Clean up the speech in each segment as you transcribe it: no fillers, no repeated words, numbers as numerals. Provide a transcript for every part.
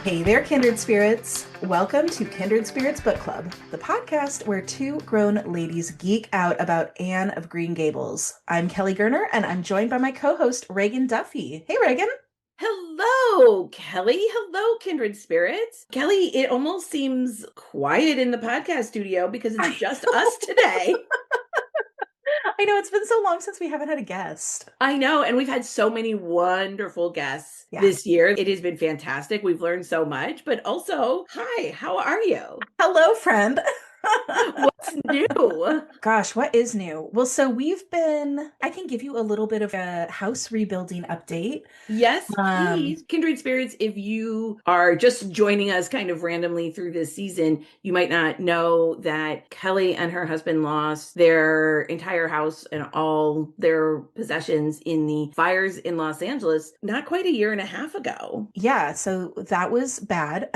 Hey there, kindred spirits. Welcome to Kindred Spirits Book Club, the podcast where two grown ladies geek out about Anne of Green Gables. I'm Kelly Gerner, and I'm joined by my co-host, Ragon Duffy. Hey, Ragon. Hello, Kelly. Hello, kindred spirits. Kelly, it almost seems quiet in the podcast studio because it's just us today. I know, it's been so long since we haven't had a guest. I know, and we've had so many wonderful guests this year. It has been fantastic. We've learned so much, but also, hi, how are you? Hello, friend. What's new? Gosh, what is new? Well, so I can give you a little bit of a house rebuilding update. Yes, please. Kindred spirits, if you are just joining us kind of randomly through this season, you might not know that Kelly and her husband lost their entire house and all their possessions in the fires in Los Angeles not quite a year and a half ago. Yeah, so that was bad.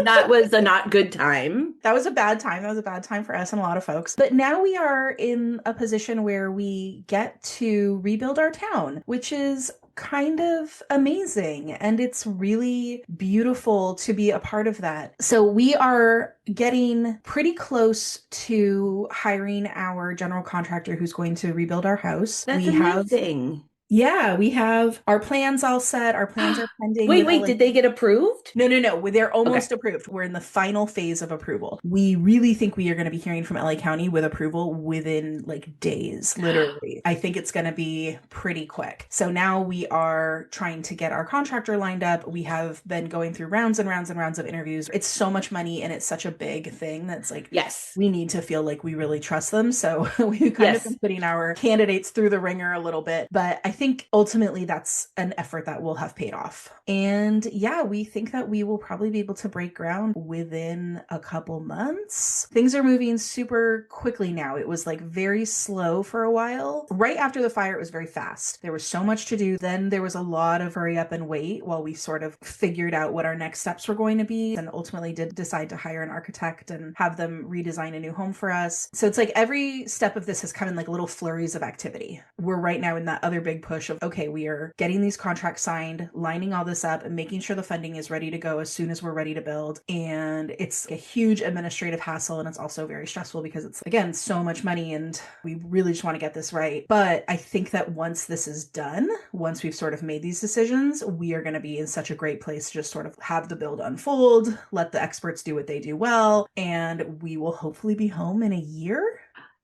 That was a not good time. That was a bad time. That was a bad time for us and a lot of folks. But now we are in a position where we get to rebuild our town, which is kind of amazing. And it's really beautiful to be a part of that. So we are getting pretty close to hiring our general contractor who's going to rebuild our house. That's amazing. Yeah, we have our plans all set. Our plans are pending. Wait, did they get approved? No. They're almost approved. We're in the final phase of approval. We really think we are going to be hearing from LA County with approval within like days, literally. I think it's going to be pretty quick. So now we are trying to get our contractor lined up. We have been going through rounds and rounds and rounds of interviews. It's so much money and it's such a big thing that's like, yes, we need to feel like we really trust them. So we've kind of been putting our candidates through the ringer a little bit, but I think ultimately that's an effort that will have paid off. And yeah, we think that we will probably be able to break ground within a couple months. Things are moving super quickly now. It was like very slow for a while. Right after the fire, it was very fast. There was so much to do. Then there was a lot of hurry up and wait while we sort of figured out what our next steps were going to be, and ultimately did decide to hire an architect and have them redesign a new home for us. So it's like every step of this has come in like little flurries of activity. We're right now in that other big push of, okay, we are getting these contracts signed, lining all this up and making sure the funding is ready to go as soon as we're ready to build. And it's a huge administrative hassle, and it's also very stressful because it's, again, so much money and we really just want to get this right. But I think that once this is done, once we've sort of made these decisions, we are going to be in such a great place to just sort of have the build unfold, let the experts do what they do well, and we will hopefully be home in a year.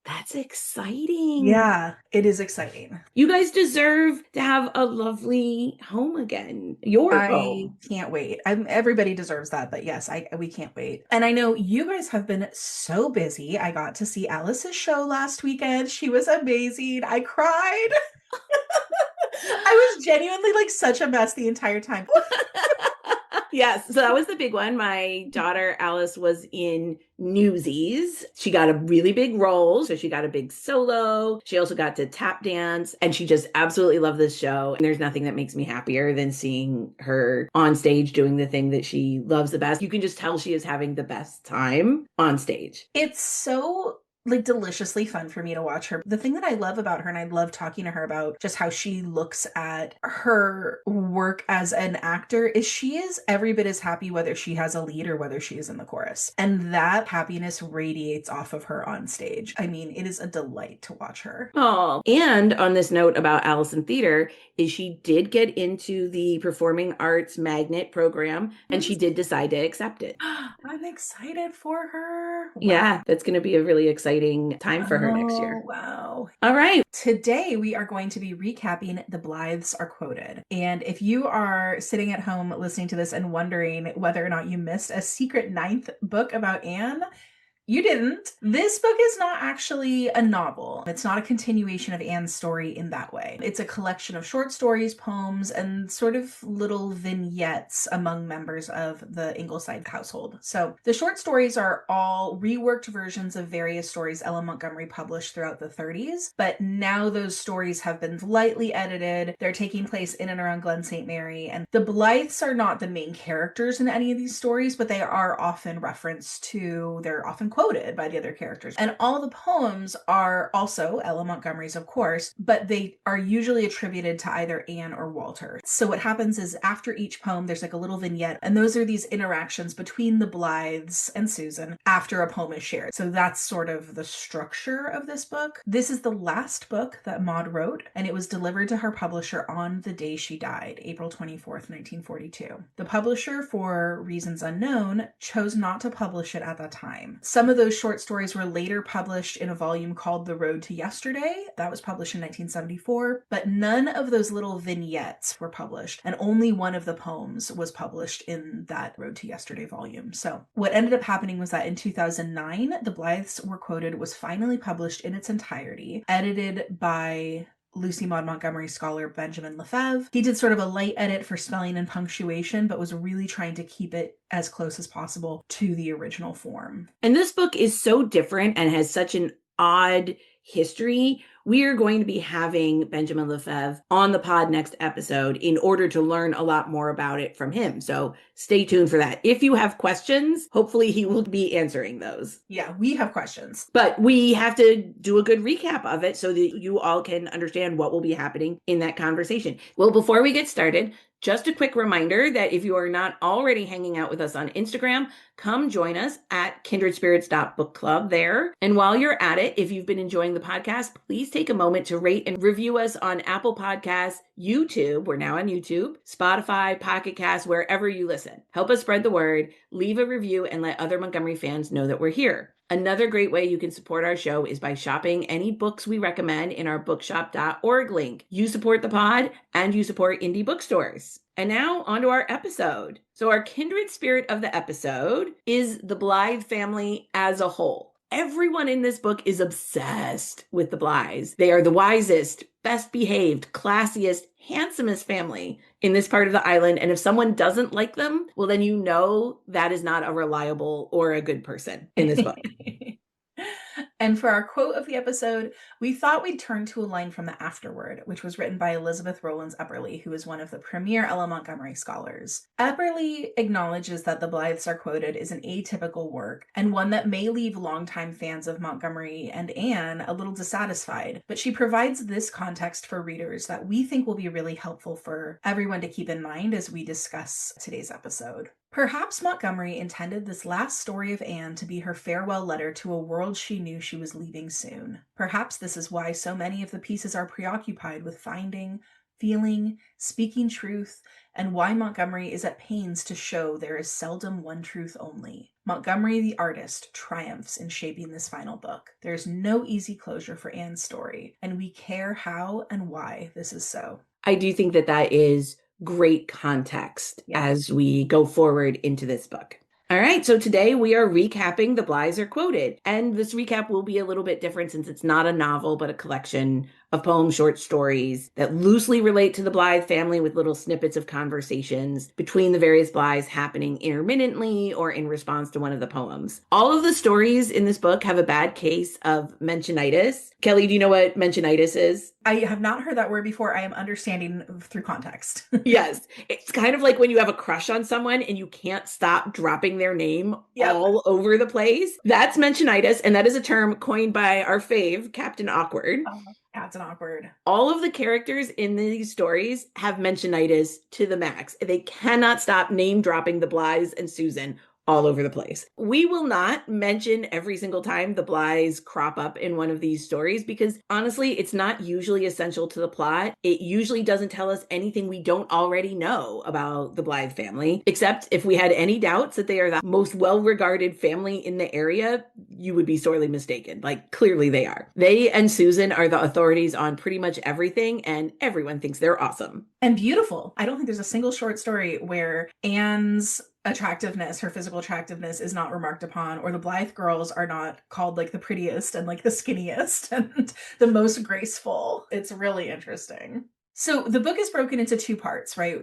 That's exciting. Yeah, it is exciting. You guys deserve to have a lovely home again. I can't wait. Everybody deserves that, but yes, we can't wait. And I know you guys have been so busy. I got to see Alice's show last weekend. She was amazing. I cried. I was genuinely like such a mess the entire time. Yes, so that was the big one. My daughter Alice was in Newsies. She got a really big role, so she got a big solo. She also got to tap dance, and she just absolutely loved this show. And there's nothing that makes me happier than seeing her on stage doing the thing that she loves the best. You can just tell she is having the best time on stage. It's so like deliciously fun for me to watch her. The thing that I love about her, and I love talking to her about just how she looks at her work as an actor, is she is every bit as happy whether she has a lead or whether she is in the chorus. And that happiness radiates off of her on stage. I mean, it is a delight to watch her. Oh, and on this note about Alice in theater, is she did get into the performing arts magnet program, and she did decide to accept it. I'm excited for her. Wow. Yeah, that's going to be a really exciting time for her next year. Wow. All right. Today we are going to be recapping The Blythes Are Quoted. And if you are sitting at home listening to this and wondering whether or not you missed a secret 9th book about Anne, you didn't. This book is not actually a novel. It's not a continuation of Anne's story in that way. It's a collection of short stories, poems, and sort of little vignettes among members of the Ingleside household. So the short stories are all reworked versions of various stories Ella Montgomery published throughout the 30s, but now those stories have been lightly edited. They're taking place in and around Glen St. Mary, and the Blythes are not the main characters in any of these stories, but they are often referenced to, they're often quoted by the other characters. And all the poems are also Ella Montgomery's, of course, but they are usually attributed to either Anne or Walter. So what happens is after each poem, there's like a little vignette, and those are these interactions between the Blythes and Susan after a poem is shared. So that's sort of the structure of this book. This is the last book that Maud wrote, and it was delivered to her publisher on the day she died, April 24th, 1942. The publisher, for reasons unknown, chose not to publish it at that time. Some of those short stories were later published in a volume called The Road to Yesterday. That was published in 1974, but none of those little vignettes were published, and only one of the poems was published in that Road to Yesterday volume. So what ended up happening was that in 2009, The Blythes Were Quoted was finally published in its entirety, edited by Lucy Maud Montgomery scholar Benjamin Lefebvre. He did sort of a light edit for spelling and punctuation, but was really trying to keep it as close as possible to the original form. And this book is so different and has such an odd history. We are going to be having Benjamin Lefebvre on the pod next episode in order to learn a lot more about it from him. So stay tuned for that. If you have questions, hopefully he will be answering those. Yeah, we have questions. But we have to do a good recap of it so that you all can understand what will be happening in that conversation. Well, before we get started, just a quick reminder that if you are not already hanging out with us on Instagram, come join us at kindredspirits.bookclub there. And while you're at it, if you've been enjoying the podcast, please take a moment to rate and review us on Apple Podcasts, YouTube, we're now on YouTube, Spotify, Pocket Cast, wherever you listen. Help us spread the word, leave a review, and let other Montgomery fans know that we're here. Another great way you can support our show is by shopping any books we recommend in our bookshop.org link. You support the pod and you support indie bookstores. And now on to our episode. So our kindred spirit of the episode is the Blythe family as a whole. Everyone in this book is obsessed with the Blythes. They are the wisest, best behaved, classiest, handsomest family in this part of the island. And if someone doesn't like them, well, then you know that is not a reliable or a good person in this book. And for our quote of the episode, we thought we'd turn to a line from the afterword, which was written by Elizabeth Rowlands Epperly, who is one of the premier Ella Montgomery scholars. Epperly acknowledges that The Blythes Are Quoted is an atypical work, and one that may leave longtime fans of Montgomery and Anne a little dissatisfied, but she provides this context for readers that we think will be really helpful for everyone to keep in mind as we discuss today's episode. Perhaps Montgomery intended this last story of Anne to be her farewell letter to a world she knew she was leaving soon. Perhaps this is why so many of the pieces are preoccupied with finding, feeling, speaking truth, and why Montgomery is at pains to show there is seldom one truth only. Montgomery the artist triumphs in shaping this final book. There is no easy closure for Anne's story, and we care how and why this is so. I do think that that is great context as we go forward into this book. All right, so today we are recapping The Blythes Are Quoted, and this recap will be a little bit different since it's not a novel, but a collection of poems, short stories that loosely relate to the Blythe family with little snippets of conversations between the various Blythes happening intermittently or in response to one of the poems. All of the stories in this book have a bad case of mentionitis. Kelly, do you know what mentionitis is? I have not heard that word before. I am understanding through context. Yes. It's kind of like when you have a crush on someone and you can't stop dropping their name all over the place. That's mentionitis, and that is a term coined by our fave, Captain Awkward. Captain Awkward. All of the characters in these stories have mentionitis to the max. They cannot stop name dropping the Blythes and Susan all over the place. We will not mention every single time the Blythes crop up in one of these stories because honestly, it's not usually essential to the plot. It usually doesn't tell us anything we don't already know about the Blythe family, except if we had any doubts that they are the most well-regarded family in the area, you would be sorely mistaken. Like, clearly they are. They and Susan are the authorities on pretty much everything, and everyone thinks they're awesome. And beautiful. I don't think there's a single short story where Anne's attractiveness, her physical attractiveness is not remarked upon, or the Blythe girls are not called like the prettiest and like the skinniest and the most graceful. It's really interesting. So the book is broken into two parts, right?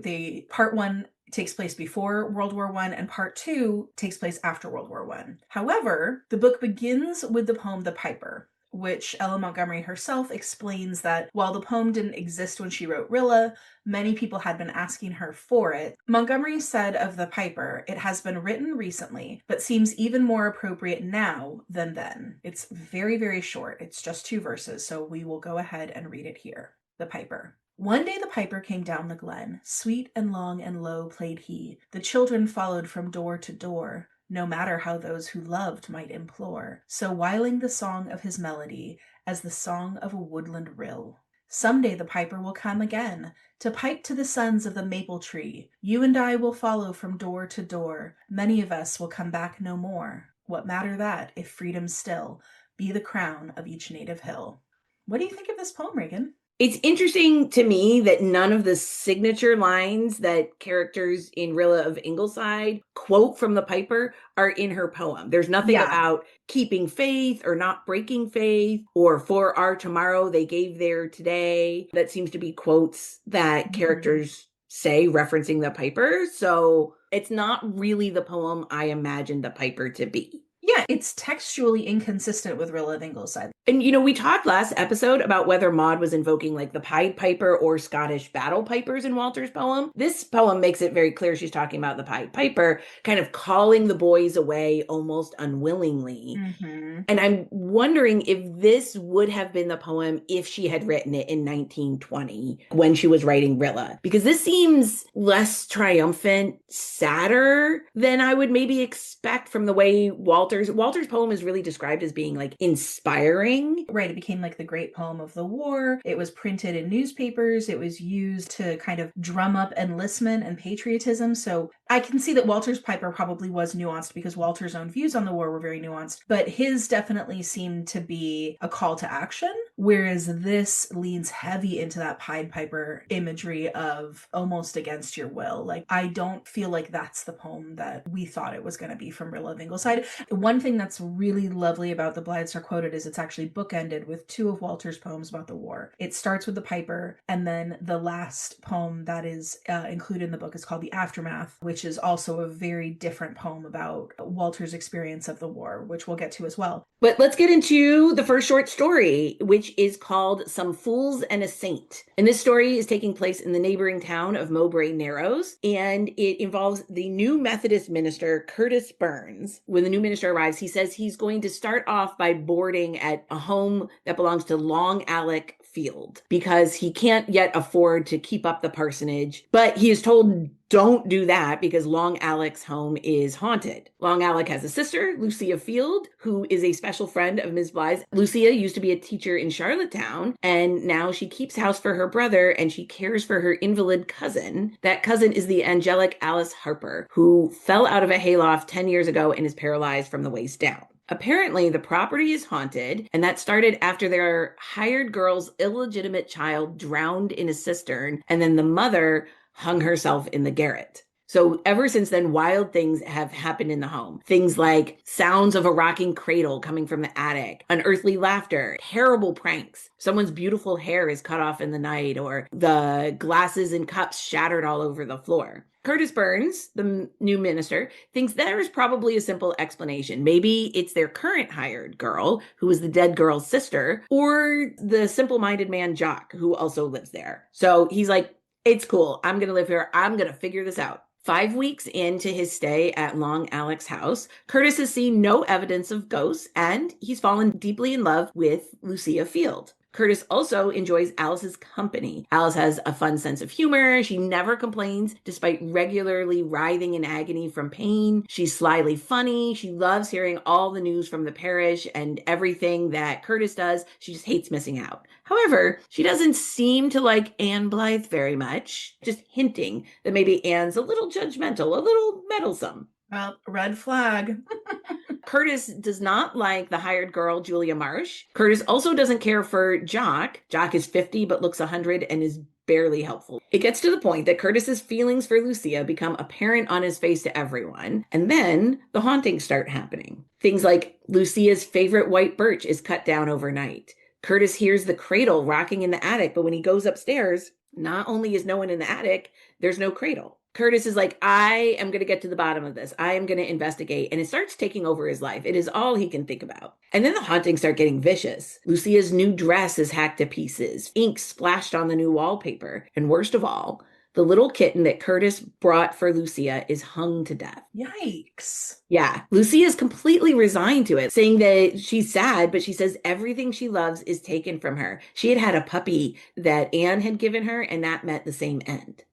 Part one takes place before World War I and part two takes place after World War I. However, the book begins with the poem The Piper. which Ella Montgomery herself explains that while the poem didn't exist when she wrote Rilla, many people had been asking her for it. Montgomery said of the Piper, "It has been written recently, but seems even more appropriate now than then." It's very, very short. It's just 2 verses, so we will go ahead and read it here. The Piper. One day the piper came down the glen. Sweet and long and low played he. The children followed from door to door, no matter how those who loved might implore, so whiling the song of his melody as the song of a woodland rill. Some day the piper will come again, to pipe to the sons of the maple tree. You and I will follow from door to door. Many of us will come back no more. What matter that, if freedom still be the crown of each native hill? What do you think of this poem, Reagan? It's interesting to me that none of the signature lines that characters in Rilla of Ingleside quote from the Piper are in her poem. There's nothing about keeping faith or not breaking faith or for our tomorrow they gave their today. That seems to be quotes that characters say referencing the Piper. So it's not really the poem I imagined the Piper to be. Yeah, it's textually inconsistent with Rilla of Ingleside. And, we talked last episode about whether Maud was invoking like the Pied Piper or Scottish battle pipers in Walter's poem. This poem makes it very clear she's talking about the Pied Piper, kind of calling the boys away almost unwillingly. Mm-hmm. And I'm wondering if this would have been the poem if she had written it in 1920 when she was writing Rilla, because this seems less triumphant, sadder than I would maybe expect from the way Walter's poem is really described as being like inspiring. Right, it became like the great poem of the war. It was printed in newspapers. It was used to kind of drum up enlistment and patriotism. So I can see that Walter's Piper probably was nuanced because Walter's own views on the war were very nuanced, but his definitely seemed to be a call to action, whereas this leans heavy into that Pied Piper imagery of almost against your will. Like, I don't feel like that's the poem that we thought it was going to be from Rilla of Ingleside. One thing that's really lovely about the Blythes Are Quoted is it's actually bookended with 2 of Walter's poems about the war. It starts with the Piper, and then the last poem that is included in the book is called The Aftermath, which is also a very different poem about Walter's experience of the war, which we'll get to as well. But let's get into the first short story, which is called Some Fools and a Saint. And this story is taking place in the neighboring town of Mowbray Narrows, and it involves the new Methodist minister, Curtis Burns. When the new minister arrives, he says he's going to start off by boarding at a home that belongs to Long Alec Field because he can't yet afford to keep up the parsonage, but he is told don't do that because Long Alec's home is haunted. Long Alec has a sister, Lucia Field, who is a special friend of Ms. Blythe. Lucia used to be a teacher in Charlottetown, and now she keeps house for her brother and she cares for her invalid cousin. That cousin is the angelic Alice Harper, who fell out of a hayloft 10 years ago and is paralyzed from the waist down. Apparently, the property is haunted, and that started after their hired girl's illegitimate child drowned in a cistern, and then the mother hung herself in the garret. So ever since then, wild things have happened in the home. Things like sounds of a rocking cradle coming from the attic, unearthly laughter, terrible pranks. Someone's beautiful hair is cut off in the night, or the glasses and cups shattered all over the floor. Curtis Burns, the new minister, thinks there is probably a simple explanation. Maybe it's their current hired girl, who is the dead girl's sister, or the simple-minded man Jock, who also lives there. So he's like, it's cool. I'm going to live here. I'm going to figure this out. 5 weeks into his stay at Long Alec's house, Curtis has seen no evidence of ghosts, and he's fallen deeply in love with Lucia Field. Curtis also enjoys Alice's company. Alice has a fun sense of humor. She never complains despite regularly writhing in agony from pain. She's slyly funny. She loves hearing all the news from the parish and everything that Curtis does. She just hates missing out. However, she doesn't seem to like Anne Blythe very much, just hinting that maybe Anne's a little judgmental, a little meddlesome. Well, red flag. Curtis does not like the hired girl, Julia Marsh. Curtis also doesn't care for Jock. Jock is 50 but looks 100 and is barely helpful. It gets to the point that Curtis's feelings for Lucia become apparent on his face to everyone, and then the hauntings start happening. Things like Lucia's favorite white birch is cut down overnight. Curtis hears the cradle rocking in the attic, but when he goes upstairs, not only is no one in the attic, there's no cradle. Curtis is like, I am going to get to the bottom of this. I am going to investigate. And it starts taking over his life. It is all he can think about. And then the hauntings start getting vicious. Lucia's new dress is hacked to pieces, ink splashed on the new wallpaper. And worst of all, the little kitten that Curtis brought for Lucia is hung to death. Yikes. Yeah. Lucia is completely resigned to it, saying that she's sad, but she says everything she loves is taken from her. She had had a puppy that Anne had given her, and that meant the same end.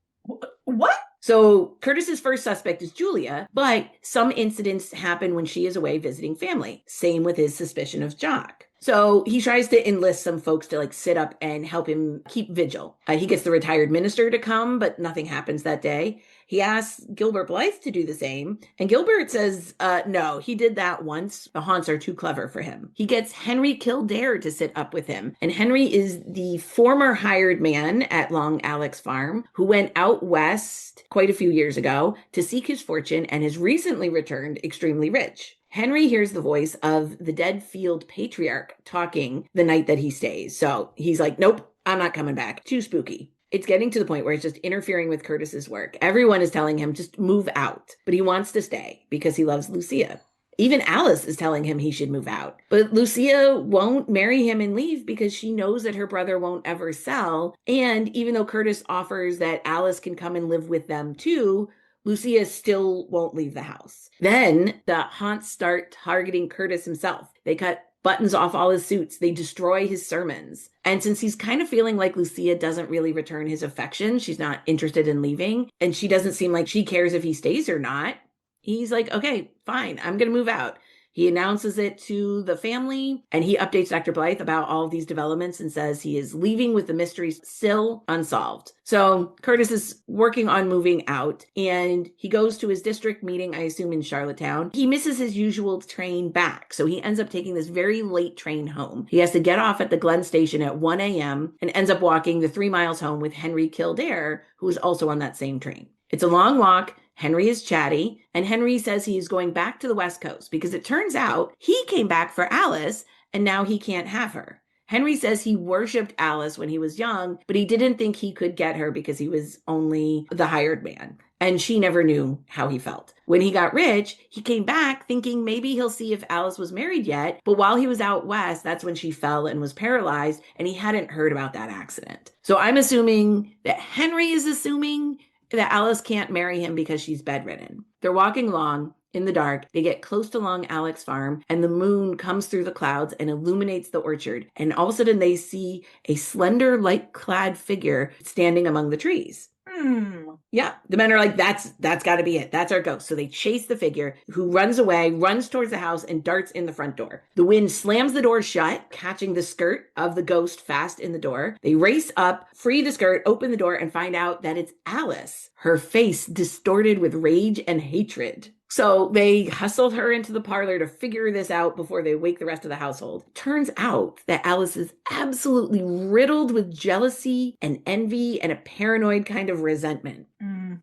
What? So Curtis's first suspect is Julia, but some incidents happen when she is away visiting family. Same with his suspicion of Jock. So he tries to enlist some folks to sit up and help him keep vigil. He gets the retired minister to come, but nothing happens that day. He asks Gilbert Blythe to do the same, and Gilbert says, no, he did that once. The haunts are too clever for him. He gets Henry Kildare to sit up with him, and Henry is the former hired man at Long Alex Farm who went out west quite a few years ago to seek his fortune and has recently returned extremely rich. Henry hears the voice of the dead field patriarch talking the night that he stays. So he's like, nope, I'm not coming back. Too spooky. It's getting to the point where it's just interfering with Curtis's work. Everyone is telling him just move out, but he wants to stay because he loves Lucia. Even Alice is telling him he should move out. But Lucia won't marry him and leave because she knows that her brother won't ever sell. And even though Curtis offers that Alice can come and live with them too, Lucia still won't leave the house. Then the haunts start targeting Curtis himself. They cut buttons off all his suits. They destroy his sermons. And since he's kind of feeling like Lucia doesn't really return his affection, she's not interested in leaving, and she doesn't seem like she cares if he stays or not, he's like, okay, fine, I'm going to move out. He announces it to the family, and he updates Dr. Blythe about all of these developments and says he is leaving with the mysteries still unsolved. So Curtis is working on moving out, and he goes to his district meeting, I assume in Charlottetown. He misses his usual train back, so he ends up taking this very late train home. He has to get off at the Glen station at 1 a.m. and ends up walking the 3 miles home with Henry Kildare, who is also on that same train. It's a long walk. Henry is chatty, and Henry says he is going back to the West Coast because it turns out he came back for Alice, and now he can't have her. Henry says he worshipped Alice when he was young, but he didn't think he could get her because he was only the hired man, and she never knew how he felt. When he got rich, he came back thinking maybe he'll see if Alice was married yet, but while he was out west, that's when she fell and was paralyzed, and he hadn't heard about that accident. So I'm assuming that Henry is assuming that Alice can't marry him because she's bedridden. They're walking along in the dark. They get close to Long Alex Farm, and the moon comes through the clouds and illuminates the orchard. And all of a sudden, they see a slender, light-clad figure standing among the trees. Yeah, the men are like, that's got to be it. That's our ghost. So they chase the figure, who runs away, runs towards the house, and darts in the front door. The wind slams the door shut, catching the skirt of the ghost fast in the door. They race up, free the skirt, open the door, and find out that it's Alice, her face distorted with rage and hatred. So they hustled her into the parlor to figure this out before they wake the rest of the household. Turns out that Alice is absolutely riddled with jealousy and envy and a paranoid kind of resentment.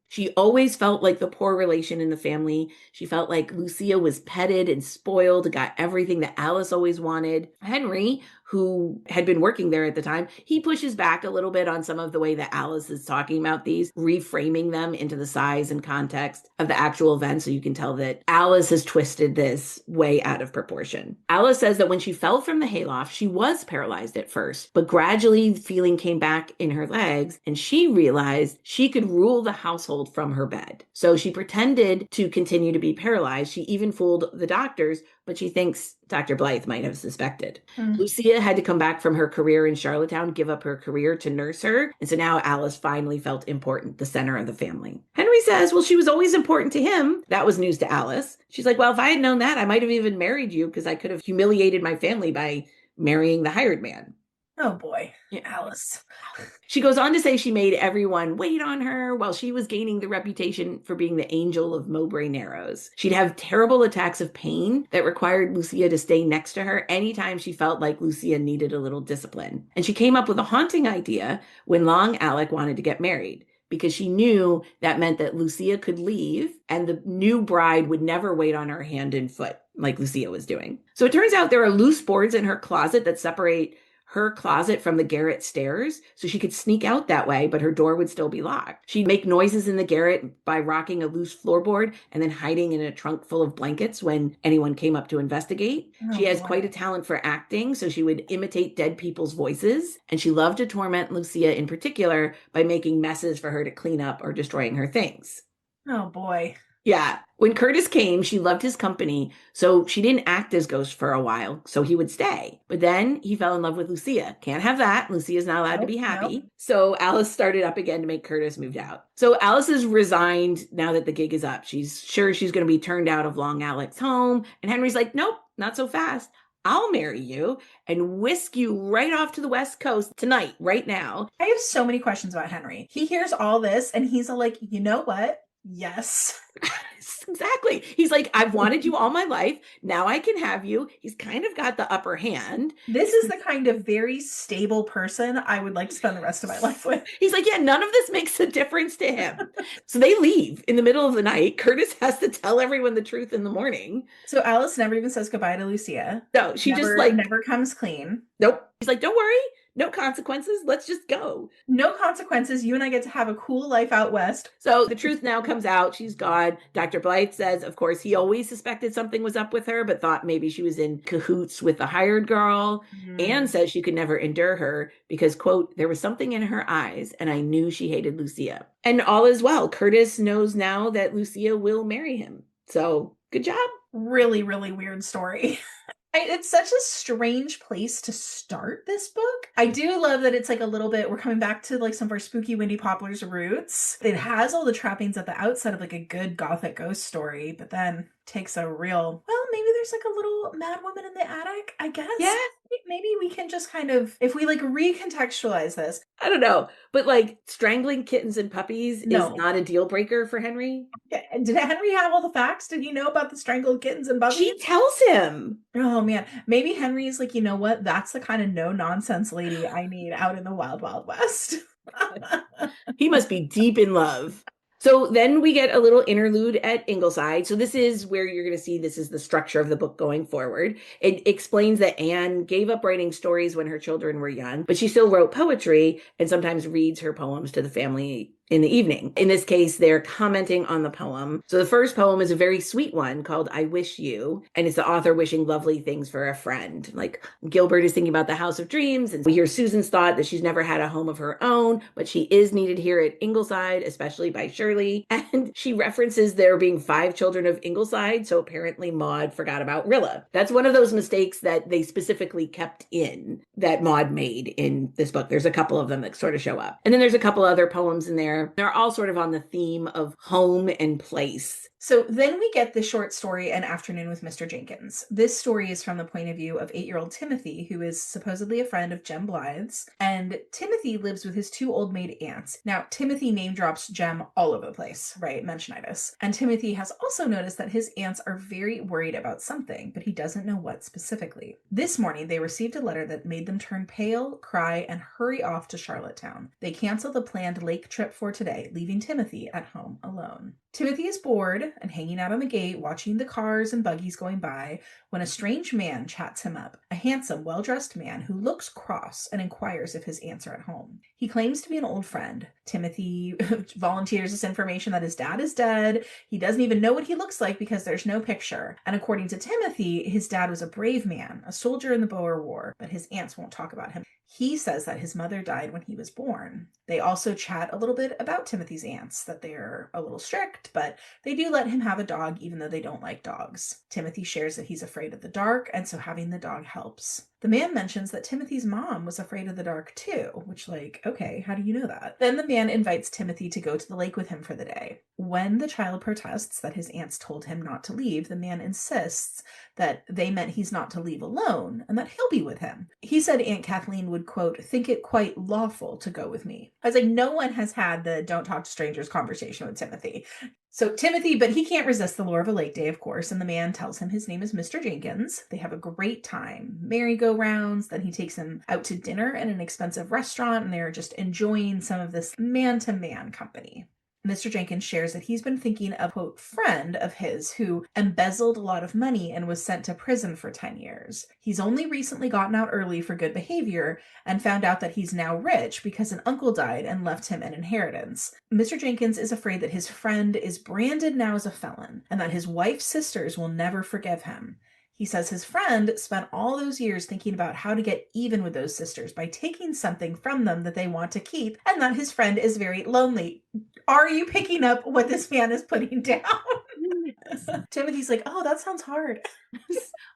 She always felt like the poor relation in the family. She felt like Lucia was petted and spoiled, got everything that Alice always wanted. Henry, who had been working there at the time, he pushes back a little bit on some of the way that Alice is talking about these, reframing them into the size and context of the actual event, so you can tell that Alice has twisted this way out of proportion. Alice says that when she fell from the hayloft, she was paralyzed at first, but gradually the feeling came back in her legs, and she realized she could rule the household from her bed. So she pretended to continue to be paralyzed. She even fooled the doctors, but she thinks Dr. Blythe might have suspected. Lucia had to come back from her career in Charlottetown, give up her career to nurse her. And so now Alice finally felt important, the center of the family. Henry says, well, she was always important to him. That was news to Alice. She's like, well, if I had known that, I might have even married you because I could have humiliated my family by marrying the hired man. Oh boy, Alice. She goes on to say she made everyone wait on her while she was gaining the reputation for being the angel of Mowbray Narrows. She'd have terrible attacks of pain that required Lucia to stay next to her anytime she felt like Lucia needed a little discipline. And she came up with a haunting idea when Long Alec wanted to get married, because she knew that meant that Lucia could leave and the new bride would never wait on her hand and foot like Lucia was doing. So it turns out there are loose boards in her closet that separate her closet from the garret stairs so she could sneak out that way, but her door would still be locked. She'd make noises in the garret by rocking a loose floorboard and then hiding in a trunk full of blankets when anyone came up to investigate. Oh She has quite boy. a talent for acting, so she would imitate dead people's voices, and she loved to torment Lucia in particular by making messes for her to clean up or destroying her things. Oh boy. Yeah. When Curtis came, she loved his company, so she didn't act as Ghost for a while, so he would stay. But then he fell in love with Lucia. Can't have that. Lucia's not allowed to Nope, be nope. happy. So Alice started up again to make Curtis moved out. So Alice is resigned now that the gig is up. She's sure she's going to be turned out of Long Alec's home. And Henry's like, nope, not so fast. I'll marry you and whisk you right off to the West Coast tonight, right now. I have so many questions about Henry. He hears all this and he's like, you know what? Yes. Exactly. He's like, I've wanted you all my life. Now I can have you. He's kind of got the upper hand. This is the kind of very stable person I would like to spend the rest of my life with. He's like, yeah, none of this makes a difference to him. So they leave in the middle of the night. Curtis has to tell everyone the truth in the morning. So Alice never even says goodbye to Lucia. No, she just like, never comes clean. nope. He's like, don't worry. No consequences. Let's just go. No consequences. You and I get to have a cool life out west. So the truth now comes out. She's gone. Dr. Blythe says, of course, he always suspected something was up with her, but thought maybe she was in cahoots with the hired girl. Anne says she could never endure her because, quote, there was something in her eyes and I knew she hated Lucia. And all is well. Curtis knows now that Lucia will marry him. So good job. Really, really weird story. It's such a strange place to start this book. I do love that it's like a little bit, we're coming back to like some of our spooky Windy Poplar's roots. It has all the trappings at the outset of like a good gothic ghost story, but then takes a real, well, maybe there's like a little mad woman in the attic, I guess. Yeah. Maybe we can just kind of, if we like recontextualize this. I don't know, but like strangling kittens and puppies is not a deal breaker for Henry. Did Henry have all the facts? Did he know about the strangled kittens and puppies? She tells him. Oh man, maybe Henry's like, you know what? That's the kind of no nonsense lady I need out in the wild, wild west. He must be deep in love. So then we get a little interlude at Ingleside. So this is where you're going to see this is the structure of the book going forward. It explains that Anne gave up writing stories when her children were young, but she still wrote poetry and sometimes reads her poems to the family in the evening. In this case, they're commenting on the poem. So the first poem is a very sweet one called I Wish You, and it's the author wishing lovely things for a friend. Like Gilbert is thinking about the House of Dreams, and we hear Susan's thought that she's never had a home of her own, but she is needed here at Ingleside, especially by Shirley. And she references there being 5 children of Ingleside, so apparently Maud forgot about Rilla. That's one of those mistakes that they specifically kept in that Maud made in this book. There's a couple of them that sort of show up. And then there's a couple other poems in there. They're all sort of on the theme of home and place. So then we get the short story, An Afternoon with Mr. Jenkins. This story is from the point of view of 8-year-old Timothy, who is supposedly a friend of Jem Blythe's. And Timothy lives with his 2 old maid aunts. Now, Timothy name drops Jem all over the place, right? Mentionitis. And Timothy has also noticed that his aunts are very worried about something, but he doesn't know what specifically. This morning, they received a letter that made them turn pale, cry, and hurry off to Charlottetown. They canceled the planned lake trip for today, leaving Timothy at home alone. Timothy is bored and hanging out on the gate watching the cars and buggies going by when a strange man chats him up, a handsome, well-dressed man who looks cross and inquires if his aunts are at home. He claims to be an old friend. Timothy volunteers this information that his dad is dead. He doesn't even know what he looks like because there's no picture. And according to Timothy, his dad was a brave man, a soldier in the Boer War, but his aunts won't talk about him. He says that his mother died when he was born. They also chat a little bit about Timothy's aunts, that they're a little strict, but they do let him have a dog even though they don't like dogs. Timothy shares that he's afraid of the dark, and so having the dog helps. The man mentions that Timothy's mom was afraid of the dark too, which like, okay, how do you know that? Then the man invites Timothy to go to the lake with him for the day. When the child protests that his aunts told him not to leave, the man insists that they meant he's not to leave alone and that he'll be with him. He said Aunt Kathleen would, quote, think it quite lawful to go with me. I was like, no one has had the don't talk to strangers conversation with Timothy. So Timothy, but he can't resist the lure of a lake day, of course, and the man tells him his name is Mr. Jenkins. They have a great time, merry-go-rounds, then he takes him out to dinner in an expensive restaurant, and they're just enjoying some of this man-to-man company. Mr. Jenkins shares that he's been thinking of a quote, friend of his who embezzled a lot of money and was sent to prison for 10 years. He's only recently gotten out early for good behavior and found out that he's now rich because an uncle died and left him an inheritance. Mr. Jenkins is afraid that his friend is branded now as a felon and that his wife's sisters will never forgive him. He says his friend spent all those years thinking about how to get even with those sisters by taking something from them that they want to keep, and that his friend is very lonely. Are you picking up what this man is putting down? Yes. Timothy's like, oh, that sounds hard.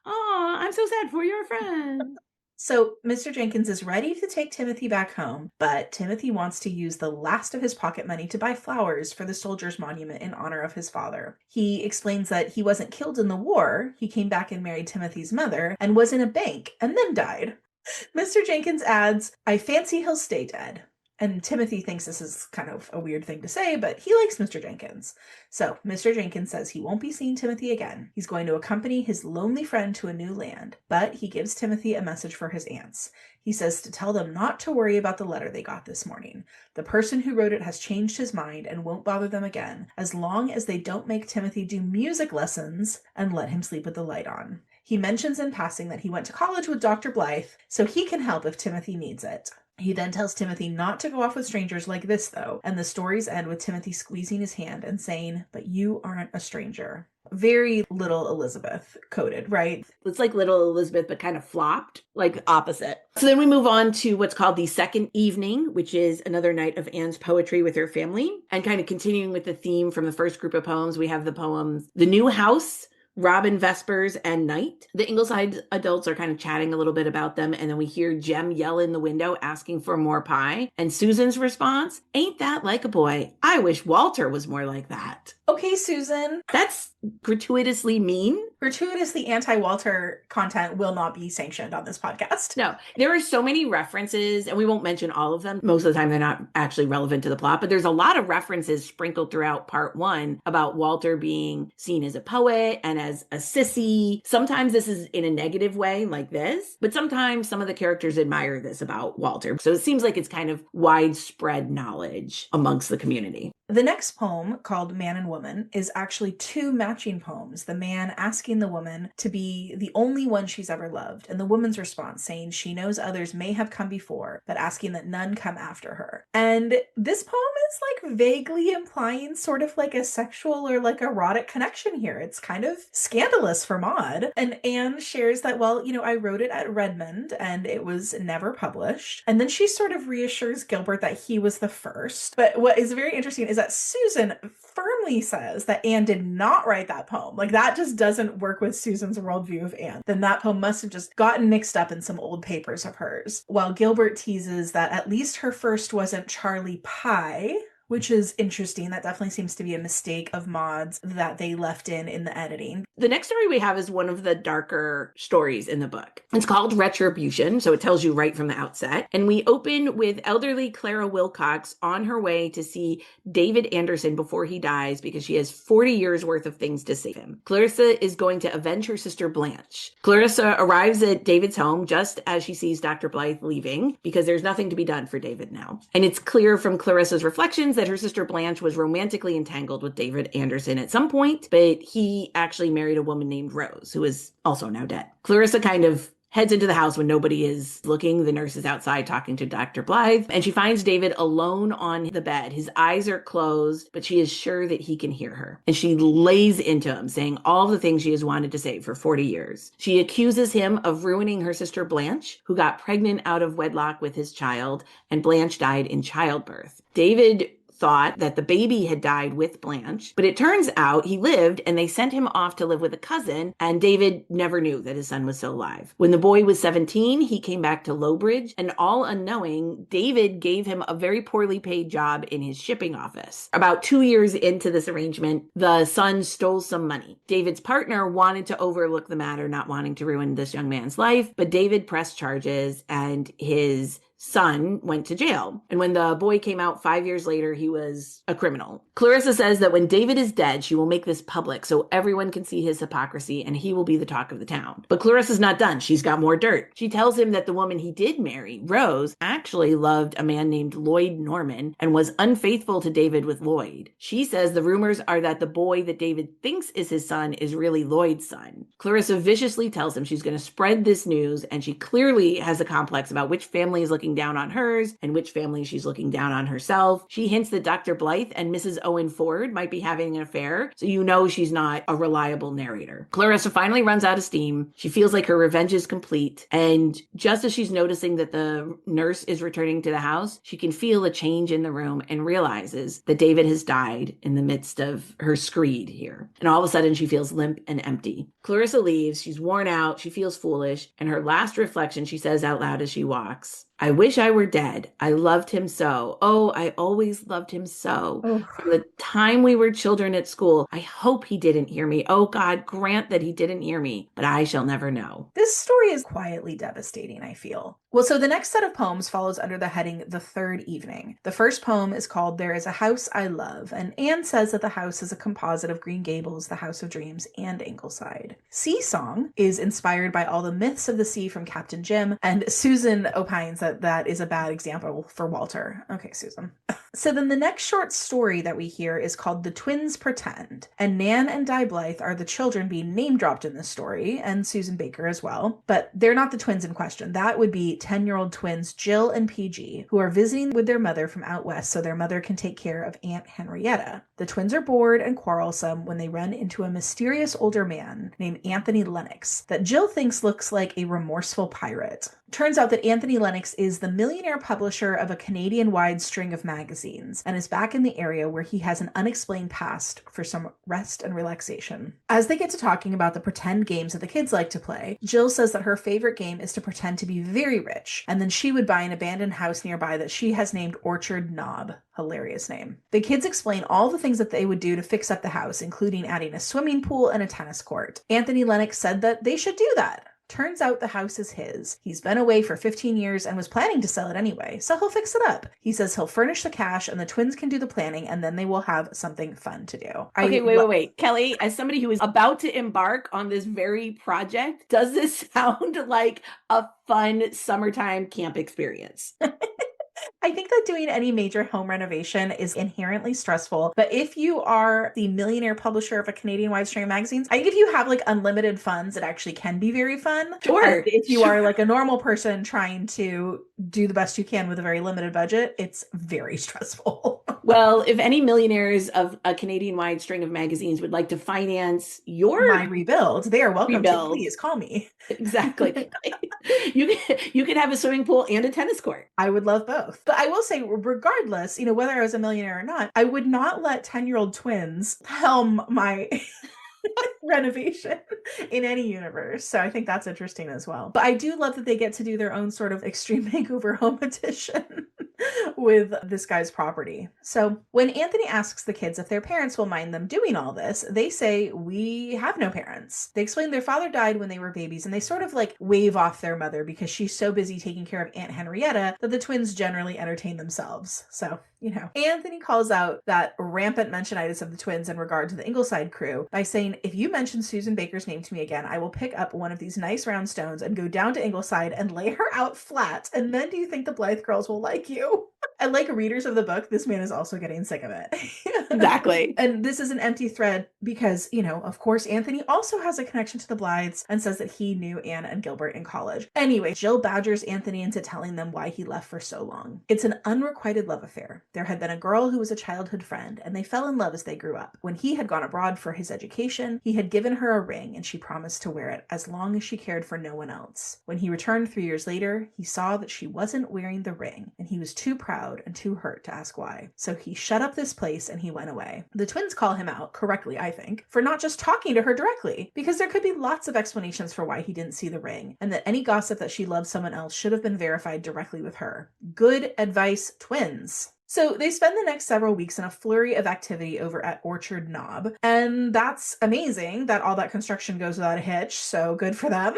Oh, I'm so sad for your friend. So Mr. Jenkins is ready to take Timothy back home, but Timothy wants to use the last of his pocket money to buy flowers for the soldiers' monument in honor of his father. He explains that he wasn't killed in the war. He came back and married Timothy's mother and was in a bank and then died. Mr. Jenkins adds, I fancy he'll stay dead. And Timothy thinks this is kind of a weird thing to say, but he likes Mr. Jenkins. So Mr. Jenkins says he won't be seeing Timothy again. He's going to accompany his lonely friend to a new land, but he gives Timothy a message for his aunts. He says to tell them not to worry about the letter they got this morning. The person who wrote it has changed his mind and won't bother them again, as long as they don't make Timothy do music lessons and let him sleep with the light on. He mentions in passing that he went to college with Dr. Blythe, so he can help if Timothy needs it. He then tells Timothy not to go off with strangers like this, though, and the stories end with Timothy squeezing his hand and saying, but you aren't a stranger. Very Little Elizabeth coded, right? It's like Little Elizabeth, but kind of flopped, like opposite. So then we move on to what's called the second evening, which is another night of Anne's poetry with her family. And kind of continuing with the theme from the first group of poems, we have the poems The New House, Robin, Vespers, and Night. The Ingleside adults are kind of chatting a little bit about them, and then we hear Jem yell in the window asking for more pie. And Susan's response, ain't that like a boy? I wish Walter was more like that. Okay, Susan. That's gratuitously mean. Gratuitously anti-Walter content will not be sanctioned on this podcast. No, there are so many references, and we won't mention all of them. Most of the time, they're not actually relevant to the plot, but there's a lot of references sprinkled throughout part one about Walter being seen as a poet and as a sissy. Sometimes this is in a negative way, like this, but sometimes some of the characters admire this about Walter. So it seems like it's kind of widespread knowledge amongst the community. The next poem, called Man and Woman, is actually two matching poems. The man asking the woman to be the only one she's ever loved, and the woman's response saying she knows others may have come before, but asking that none come after her. And this poem is like vaguely implying sort of like a sexual or like erotic connection here. It's kind of scandalous for Maud. And Anne shares that, well, you know, I wrote it at Redmond and it was never published. And then she sort of reassures Gilbert that he was the first. But what is very interesting is that Susan firmly says that Anne did not write that poem. Like, that just doesn't work with Susan's worldview of Anne. Then that poem must have just gotten mixed up in some old papers of hers. While Gilbert teases that at least her first wasn't Charlie Pye, which is interesting. That definitely seems to be a mistake of Maud's that they left in the editing. The next story we have is one of the darker stories in the book. It's called Retribution, so it tells you right from the outset. And we open with elderly Clara Wilcox on her way to see David Anderson before he dies because she has 40 years worth of things to save him. Clarissa is going to avenge her sister Blanche. Clarissa arrives at David's home just as she sees Dr. Blythe leaving because there's nothing to be done for David now. And it's clear from Clarissa's reflections that her sister Blanche was romantically entangled with David Anderson at some point, but he actually married a woman named Rose, who is also now dead. Clarissa kind of heads into the house when nobody is looking. The nurse is outside talking to Dr. Blythe, and she finds David alone on the bed. His eyes are closed, but she is sure that he can hear her. And she lays into him, saying all the things she has wanted to say for 40 years. She accuses him of ruining her sister Blanche, who got pregnant out of wedlock with his child, and Blanche died in childbirth. David thought that the baby had died with Blanche, but it turns out he lived and they sent him off to live with a cousin, and David never knew that his son was still alive. When the boy was 17, he came back to Lowbridge, and all unknowing, David gave him a very poorly paid job in his shipping office. About 2 years into this arrangement, the son stole some money. David's partner wanted to overlook the matter, not wanting to ruin this young man's life, but David pressed charges, and his son went to jail. And when the boy came out 5 years later, he was a criminal. Clarissa says that when David is dead, she will make this public so everyone can see his hypocrisy and he will be the talk of the town. But Clarissa's not done. She's got more dirt. She tells him that the woman he did marry, Rose, actually loved a man named Lloyd Norman and was unfaithful to David with Lloyd. She says the rumors are that the boy that David thinks is his son is really Lloyd's son. Clarissa viciously tells him she's going to spread this news, and she clearly has a complex about which family is looking down on hers and which family she's looking down on herself. She hints that Dr. Blythe and Mrs. Owen Ford might be having an affair, so you know she's not a reliable narrator. Clarissa finally runs out of steam. She feels like her revenge is complete, and just as she's noticing that the nurse is returning to the house, she can feel a change in the room and realizes that David has died in the midst of her screed here. And all of a sudden she feels limp and empty. Clarissa leaves. She's worn out. She feels foolish. And her last reflection, she says out loud as she walks, I wish I were dead. I loved him so. Oh, I always loved him so. Oh. From the time we were children at school, I hope he didn't hear me. Oh, God, grant that he didn't hear me, but I shall never know. This story is quietly devastating, I feel. Well, so the next set of poems follows under the heading The Third Evening. The first poem is called There Is a House I Love, and Anne says that the house is a composite of Green Gables, the House of Dreams, and Ingleside. Sea Song is inspired by all the myths of the sea from Captain Jim, and Susan opines that that is a bad example for Walter. Okay, Susan. So then the next short story that we hear is called The Twins Pretend, and Nan and Di Blythe are the children being name dropped in this story, and Susan Baker as well, but they're not the twins in question. That would be 10-year-old twins Jill and PG, who are visiting with their mother from out west so their mother can take care of Aunt Henrietta. The twins are bored and quarrelsome when they run into a mysterious older man named Anthony Lennox that Jill thinks looks like a remorseful pirate. Turns out that Anthony Lennox is the millionaire publisher of a Canadian-wide string of magazines and is back in the area where he has an unexplained past for some rest and relaxation. As they get to talking about the pretend games that the kids like to play, Jill says that her favorite game is to pretend to be very rich, and then she would buy an abandoned house nearby that she has named Orchard Knob. Hilarious name. The kids explain all the things that they would do to fix up the house, including adding a swimming pool and a tennis court. Anthony Lennox said that they should do that. Turns out the house is his. He's been away for 15 years and was planning to sell it anyway, so he'll fix it up. He says he'll furnish the cash and the twins can do the planning, and then they will have something fun to do. Okay, wait. Kelly, as somebody who is about to embark on this very project, does this sound like a fun summertime camp experience? I think that doing any major home renovation is inherently stressful, but if you are the millionaire publisher of a Canadian-wide string of magazines, I think if you have like unlimited funds, it actually can be very fun. Sure. And if you are like a normal person trying to do the best you can with a very limited budget, it's very stressful. Well, if any millionaires of a Canadian-wide string of magazines would like to finance my rebuild, they are welcome to. Please call me. Exactly. you could have a swimming pool and a tennis court. I would love both. But I will say, regardless, whether I was a millionaire or not, I would not let 10-year-old twins helm my renovation in any universe. So I think that's interesting as well. But I do love that they get to do their own sort of extreme makeover home edition with this guy's property. So when Anthony asks the kids if their parents will mind them doing all this, they say, we have no parents. They explain their father died when they were babies, and they sort of like wave off their mother because she's so busy taking care of Aunt Henrietta that the twins generally entertain themselves. So, Anthony calls out that rampant mentionitis of the twins in regard to the Ingleside crew by saying, if you mention Susan Baker's name to me again, I will pick up one of these nice round stones and go down to Ingleside and lay her out flat. And then do you think the Blythe girls will like you? And like readers of the book, this man is also getting sick of it. Exactly. And this is an empty thread because, of course, Anthony also has a connection to the Blythes and says that he knew Anne and Gilbert in college. Anyway, Jill badgers Anthony into telling them why he left for so long. It's an unrequited love affair. There had been a girl who was a childhood friend, and they fell in love as they grew up. When he had gone abroad for his education, he had given her a ring, and she promised to wear it as long as she cared for no one else. When he returned 3 years later, he saw that she wasn't wearing the ring, and he was too proud and too hurt to ask why. So he shut up this place and he went away. The twins call him out, correctly I think, for not just talking to her directly, because there could be lots of explanations for why he didn't see the ring, and that any gossip that she loved someone else should have been verified directly with her. Good advice, twins. So they spend the next several weeks in a flurry of activity over at Orchard Knob, and that's amazing that all that construction goes without a hitch, so good for them.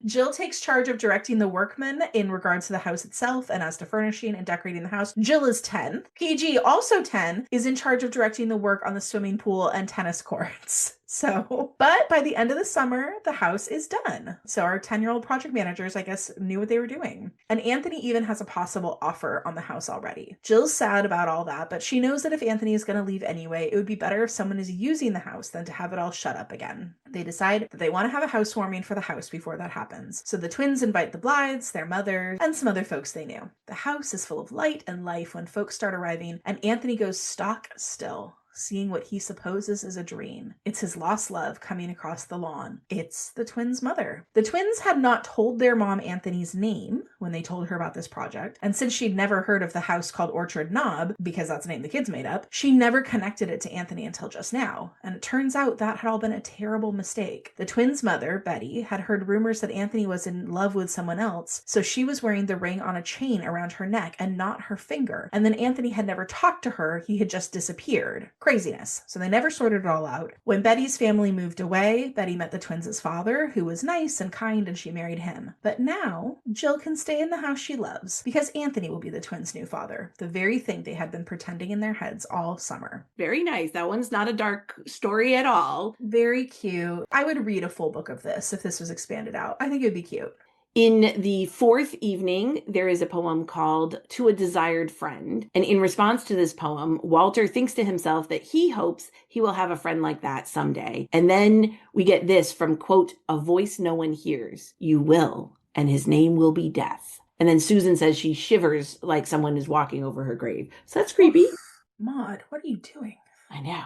Jill takes charge of directing the workmen in regards to the house itself, and as to furnishing and decorating the house, Jill is 10. PG, also 10, is in charge of directing the work on the swimming pool and tennis courts. So, but by the end of the summer, the house is done. So our 10-year-old project managers, I guess, knew what they were doing. And Anthony even has a possible offer on the house already. Jill's sad about all that, but she knows that if Anthony is going to leave anyway, it would be better if someone is using the house than to have it all shut up again. They decide that they want to have a housewarming for the house before that happens. So the twins invite the Blythes, their mother, and some other folks they knew. The house is full of light and life when folks start arriving, and Anthony goes stock still, seeing what he supposes is a dream. It's his lost love coming across the lawn. It's the twins' mother. The twins had not told their mom Anthony's name when they told her about this project, and since she'd never heard of the house called Orchard Knob, because that's a name the kids made up, she never connected it to Anthony until just now, and it turns out that had all been a terrible mistake. The twins' mother, Betty, had heard rumors that Anthony was in love with someone else, so she was wearing the ring on a chain around her neck and not her finger, and then Anthony had never talked to her, he had just disappeared. Craziness. So they never sorted it all out. When Betty's family moved away, Betty met the twins' father, who was nice and kind, and she married him. But now, Jill can stay in the house she loves, because Anthony will be the twins' new father, the very thing they had been pretending in their heads all summer. Very nice. That one's not a dark story at all. Very cute. I would read a full book of this if this was expanded out. I think it would be cute. In the fourth evening, there is a poem called To a Desired Friend. And in response to this poem, Walter thinks to himself that he hopes he will have a friend like that someday. And then we get this from, quote, a voice no one hears. You will, and his name will be Death. And then Susan says she shivers like someone is walking over her grave. So that's creepy. Maud, what are you doing? I know.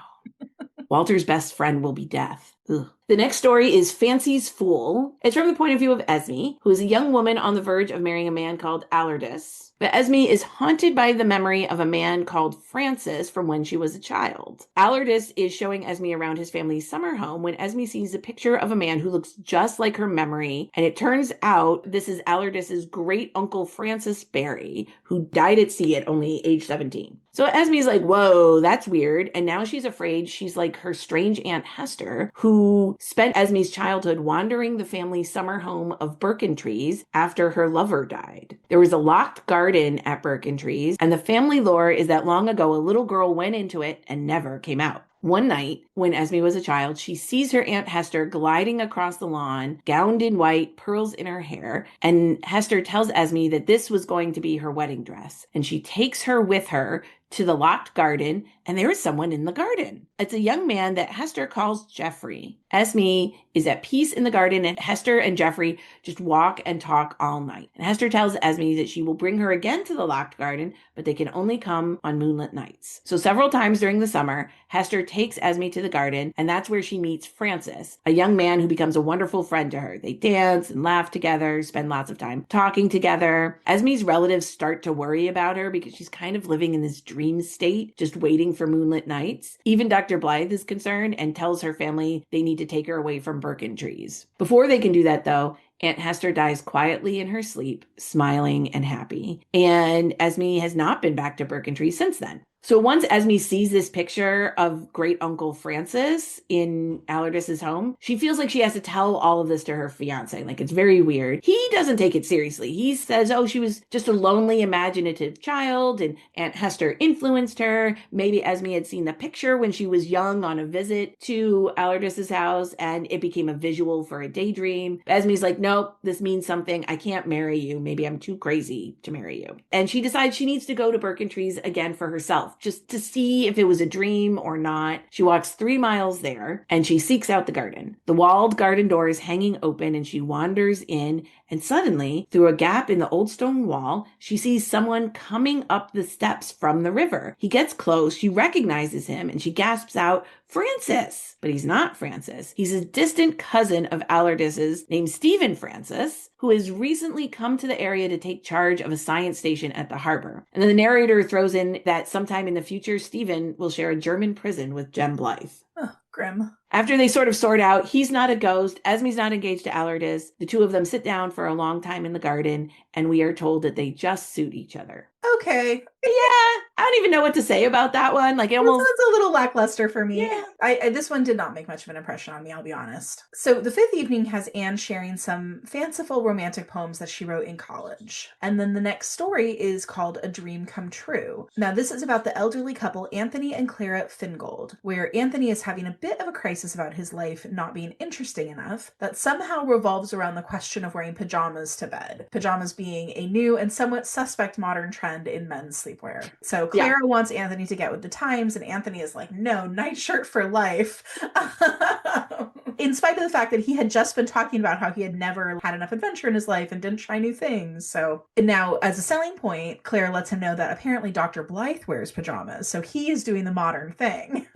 Walter's best friend will be Death. Ugh. The next story is Fancy's Fool. It's from the point of view of Esme, who is a young woman on the verge of marrying a man called Alardus. But Esme is haunted by the memory of a man called Francis from when she was a child. Alardus is showing Esme around his family's summer home when Esme sees a picture of a man who looks just like her memory. And it turns out this is Alardus's great uncle Francis Barry, who died at sea at only age 17. So Esme's like, whoa, that's weird. And now she's afraid she's like her strange Aunt Hester, who spent Esme's childhood wandering the family's summer home of Birkin trees after her lover died. There was a locked garden at Birkin trees, and the family lore is that long ago a little girl went into it and never came out. One night, when Esme was a child, she sees her Aunt Hester gliding across the lawn, gowned in white, pearls in her hair, and Hester tells Esme that this was going to be her wedding dress. And she takes her with her to the locked garden, and there is someone in the garden. It's a young man that Hester calls Jeffrey. Esme is at peace in the garden, and Hester and Jeffrey just walk and talk all night. And Hester tells Esme that she will bring her again to the locked garden, but they can only come on moonlit nights. So several times during the summer, Hester takes Esme to the garden, and that's where she meets Francis, a young man who becomes a wonderful friend to her. They dance and laugh together, spend lots of time talking together. Esme's relatives start to worry about her because she's kind of living in this dream state, just waiting for moonlit nights. Even Dr. Blythe is concerned and tells her family they need to take her away from Birkin trees. Before they can do that, though, Aunt Hester dies quietly in her sleep, smiling and happy. And Esme has not been back to Birkin trees since then. So once Esme sees this picture of great uncle Francis in Alardus's home, she feels like she has to tell all of this to her fiance. Like, it's very weird. He doesn't take it seriously. He says, oh, she was just a lonely, imaginative child, and Aunt Hester influenced her. Maybe Esme had seen the picture when she was young on a visit to Alardus's house, and it became a visual for a daydream. Esme's like, nope, this means something. I can't marry you. Maybe I'm too crazy to marry you. And she decides she needs to go to Birkin trees again for herself, just to see if it was a dream or not. She walks 3 miles there, and she seeks out the garden. The walled garden door is hanging open, and she wanders in, and suddenly, through a gap in the old stone wall, she sees someone coming up the steps from the river. He gets close, she recognizes him, and she gasps out, Francis! But he's not Francis. He's a distant cousin of Alardus's named Stephen Francis, who has recently come to the area to take charge of a science station at the harbor. And then the narrator throws in that sometime in the future, Stephen will share a German prison with Jem Blythe. Oh, grim. After they sort of sort out, he's not a ghost. Esme's not engaged to Allardyce. The two of them sit down for a long time in the garden, and we are told that they just suit each other. Okay. Yeah, I don't even know what to say about that one. Like, it almost, It's a little lackluster for me. yeah. This one did not make much of an impression on me, I'll be honest. So the fifth evening has Anne sharing some fanciful romantic poems that she wrote in college. And then the next story is called A Dream Come True. Now, this is about the elderly couple Anthony and Clara Fingold, where Anthony is having a bit of a crisis about his life not being interesting enough that somehow revolves around the question of wearing pajamas to bed. Pajamas being a new and somewhat suspect modern trend in men's sleepwear. So Clara wants Anthony to get with the times, and Anthony is like, no, nightshirt for life. In spite of the fact that he had just been talking about how he had never had enough adventure in his life and didn't try new things. So now, as a selling point, Claire lets him know that apparently Dr. Blythe wears pajamas, so he is doing the modern thing.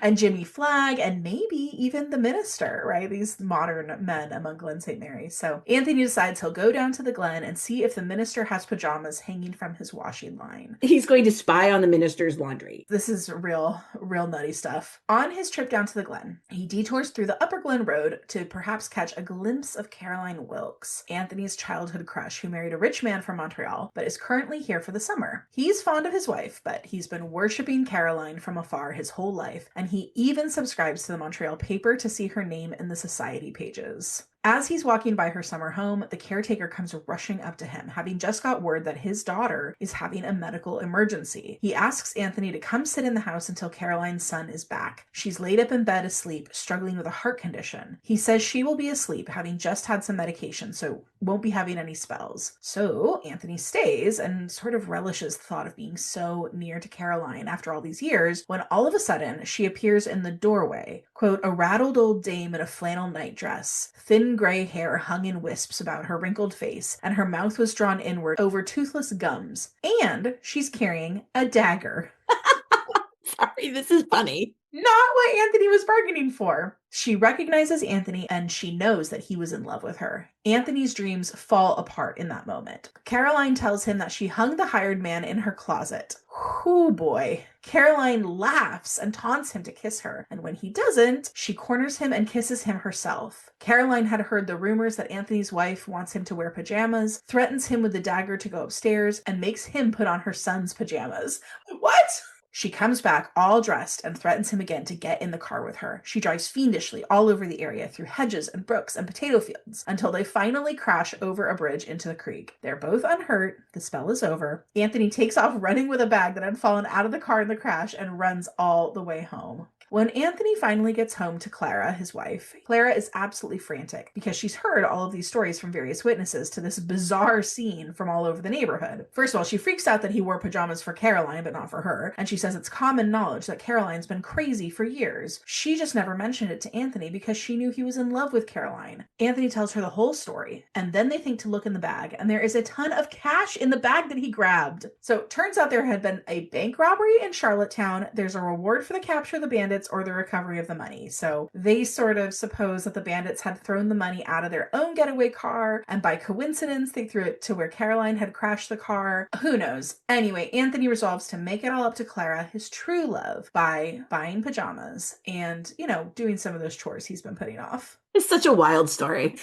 And Jimmy Flagg, and maybe even the minister, right? These modern men among Glen St. Mary. So Anthony decides he'll go down to the Glen and see if the minister has pajamas hanging from his washing line. He's going to spy on the minister's laundry. This is real nutty stuff. On his trip down to the Glen, he detours through the Upper Glen Road to perhaps catch a glimpse of Caroline Wilkes, Anthony's childhood crush who married a rich man from Montreal, but is currently here for the summer. He's fond of his wife, but he's been worshipping Caroline from afar his whole life, and he even subscribes to the Montreal paper to see her name in the society pages. As he's walking by her summer home, the caretaker comes rushing up to him, having just got word that his daughter is having a medical emergency. He asks Anthony to come sit in the house until Caroline's son is back. She's laid up in bed asleep, struggling with a heart condition. He says she will be asleep, having just had some medication, so won't be having any spells. So Anthony stays and sort of relishes the thought of being so near to Caroline after all these years, when all of a sudden she appears in the doorway. Quote, a raddled old dame in a flannel nightdress. Thin gray hair hung in wisps about her wrinkled face, and her mouth was drawn inward over toothless gums. And she's carrying a dagger. Sorry, this is funny. Not what Anthony was bargaining for. She recognizes Anthony and she knows that he was in love with her. Anthony's dreams fall apart in that moment. Caroline tells him that she hung the hired man in her closet. Whoo boy. Caroline laughs and taunts him to kiss her, and when he doesn't, she corners him and kisses him herself. Caroline had heard the rumors that Anthony's wife wants him to wear pajamas, threatens him with the dagger to go upstairs, and makes him put on her son's pajamas. What? She comes back all dressed and threatens him again to get in the car with her. She drives fiendishly all over the area through hedges and brooks and potato fields until they finally crash over a bridge into the creek. They're both unhurt. The spell is over. Anthony takes off running with a bag that had fallen out of the car in the crash and runs all the way home. When Anthony finally gets home to Clara, his wife, Clara is absolutely frantic because she's heard all of these stories from various witnesses to this bizarre scene from all over the neighborhood. First of all, she freaks out that he wore pajamas for Caroline, but not for her, and she says it's common knowledge that Caroline's been crazy for years. She just never mentioned it to Anthony because she knew he was in love with Caroline. Anthony tells her the whole story, and then they think to look in the bag, and there is a ton of cash in the bag that he grabbed. So it turns out there had been a bank robbery in Charlottetown. There's a reward for the capture of the bandits or the recovery of the money. So they sort of suppose that the bandits had thrown the money out of their own getaway car, and by coincidence they threw it to where Caroline had crashed the car. Who knows? Anyway, Anthony resolves to make it all up to Clara, his true love, by buying pajamas and, doing some of those chores he's been putting off. It's such a wild story.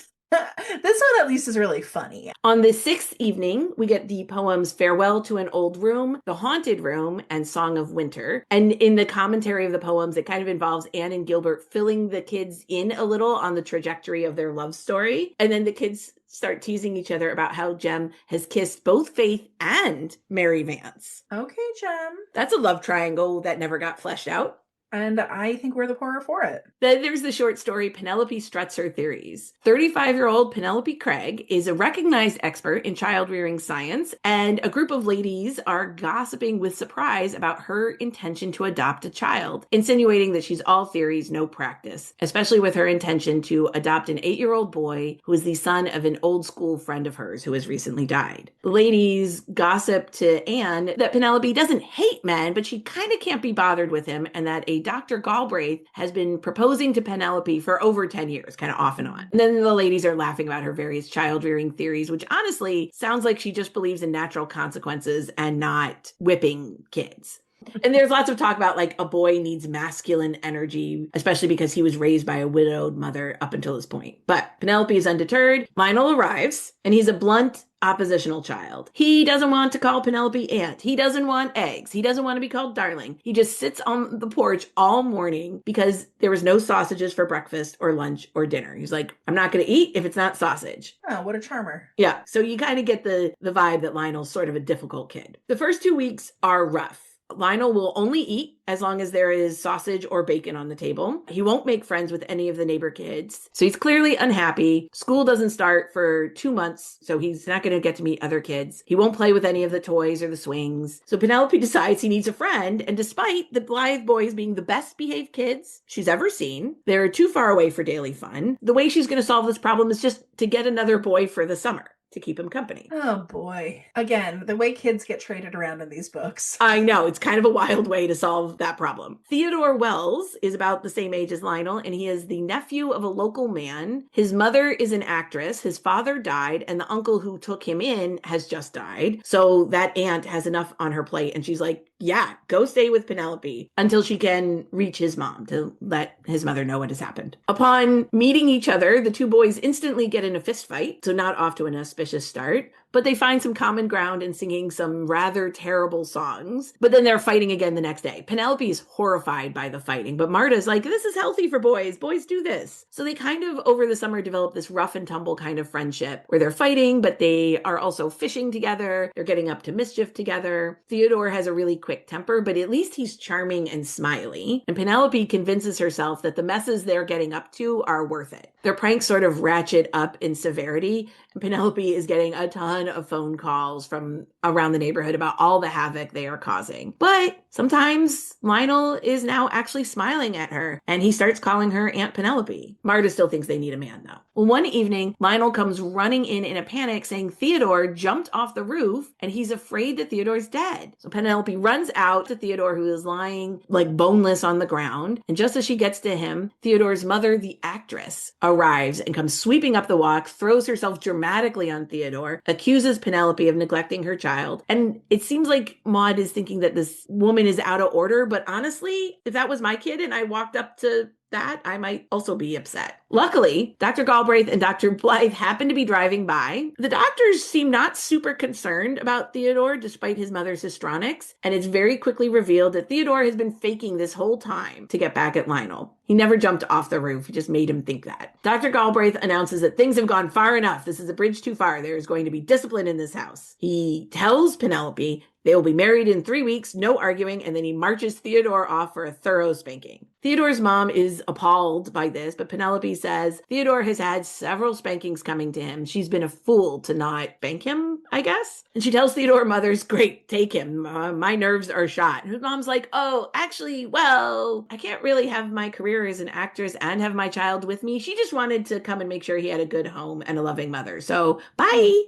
This one at least is really funny. On the sixth evening, we get the poems Farewell to an Old Room, The Haunted Room, and Song of Winter. And in the commentary of the poems, it kind of involves Anne and Gilbert filling the kids in a little on the trajectory of their love story. And then the kids start teasing each other about how Jem has kissed both Faith and Mary Vance. Okay, Jem. That's a love triangle that never got fleshed out. And I think we're the poorer for it. Then there's the short story, Penelope Struts Her Theories. 35-year-old Penelope Craig is a recognized expert in child-rearing science, and a group of ladies are gossiping with surprise about her intention to adopt a child, insinuating that she's all theories, no practice, especially with her intention to adopt an 8-year-old boy who is the son of an old school friend of hers who has recently died. The ladies gossip to Anne that Penelope doesn't hate men, but she kind of can't be bothered with him, and that a Dr. Galbraith has been proposing to Penelope for over 10 years, kind of off and on. And then the ladies are laughing about her various child-rearing theories, which honestly sounds like she just believes in natural consequences and not whipping kids. And there's lots of talk about like a boy needs masculine energy, especially because he was raised by a widowed mother up until this point. But Penelope is undeterred. Lionel arrives, and he's a blunt, oppositional child. He doesn't want to call Penelope aunt. He doesn't want eggs. He doesn't want to be called darling. He just sits on the porch all morning because there was no sausages for breakfast or lunch or dinner. He's like, I'm not going to eat if it's not sausage. Oh, what a charmer. Yeah. So you kind of get the vibe that Lionel's sort of a difficult kid. The first 2 weeks are rough. Lionel will only eat as long as there is sausage or bacon on the table. He won't make friends with any of the neighbor kids. So he's clearly unhappy. School doesn't start for 2 months, so he's not going to get to meet other kids. He won't play with any of the toys or the swings. So Penelope decides he needs a friend, and despite the Blythe boys being the best behaved kids she's ever seen, they're too far away for daily fun. The way she's going to solve this problem is just to get another boy for the summer to keep him company. Oh boy. Again, the way kids get traded around in these books. I know, it's kind of a wild way to solve that problem. Theodore Wells is about the same age as Lionel, and he is the nephew of a local man. His mother is an actress. His father died, and the uncle who took him in has just died. So that aunt has enough on her plate, and she's like, yeah, go stay with Penelope until she can reach his mom to let his mother know what has happened. Upon meeting each other, the two boys instantly get in a fist fight, so not off to an auspicious start. But they find some common ground in singing some rather terrible songs. But then they're fighting again the next day. Penelope is horrified by the fighting, but Marta's like, this is healthy for boys. Boys do this. So they kind of, over the summer, develop this rough and tumble kind of friendship where they're fighting, but they are also fishing together. They're getting up to mischief together. Theodore has a really quick temper, but at least he's charming and smiley. And Penelope convinces herself that the messes they're getting up to are worth it. Their pranks sort of ratchet up in severity, and Penelope is getting a ton of phone calls from around the neighborhood about all the havoc they are causing. But sometimes Lionel is now actually smiling at her, and he starts calling her Aunt Penelope. Marta still thinks they need a man, though. Well, one evening, Lionel comes running in a panic, saying Theodore jumped off the roof, and he's afraid that Theodore's dead. So Penelope runs out to Theodore, who is lying like boneless on the ground, and just as she gets to him, Theodore's mother, the actress, arrives and comes sweeping up the walk, throws herself dramatically on Theodore, accuses Penelope of neglecting her child. And it seems like Maud is thinking that this woman is out of order, but honestly, if that was my kid and I walked up to that, I might also be upset. Luckily, Dr. Galbraith and Dr. Blythe happen to be driving by. The doctors seem not super concerned about Theodore despite his mother's histrionics, and it's very quickly revealed that Theodore has been faking this whole time to get back at Lionel. He never jumped off the roof. He just made him think that. Dr. Galbraith announces that things have gone far enough. This is a bridge too far. There is going to be discipline in this house. He tells Penelope they will be married in 3 weeks, no arguing, and then he marches Theodore off for a thorough spanking. Theodore's mom is appalled by this, but Penelope says Theodore has had several spankings coming to him. She's been a fool to not spank him, I guess. And she tells Theodore mother's, great, take him. My nerves are shot. And his mom's like, oh, actually, well, I can't really have my career as an actress and have my child with me. She just wanted to come and make sure he had a good home and a loving mother. So bye.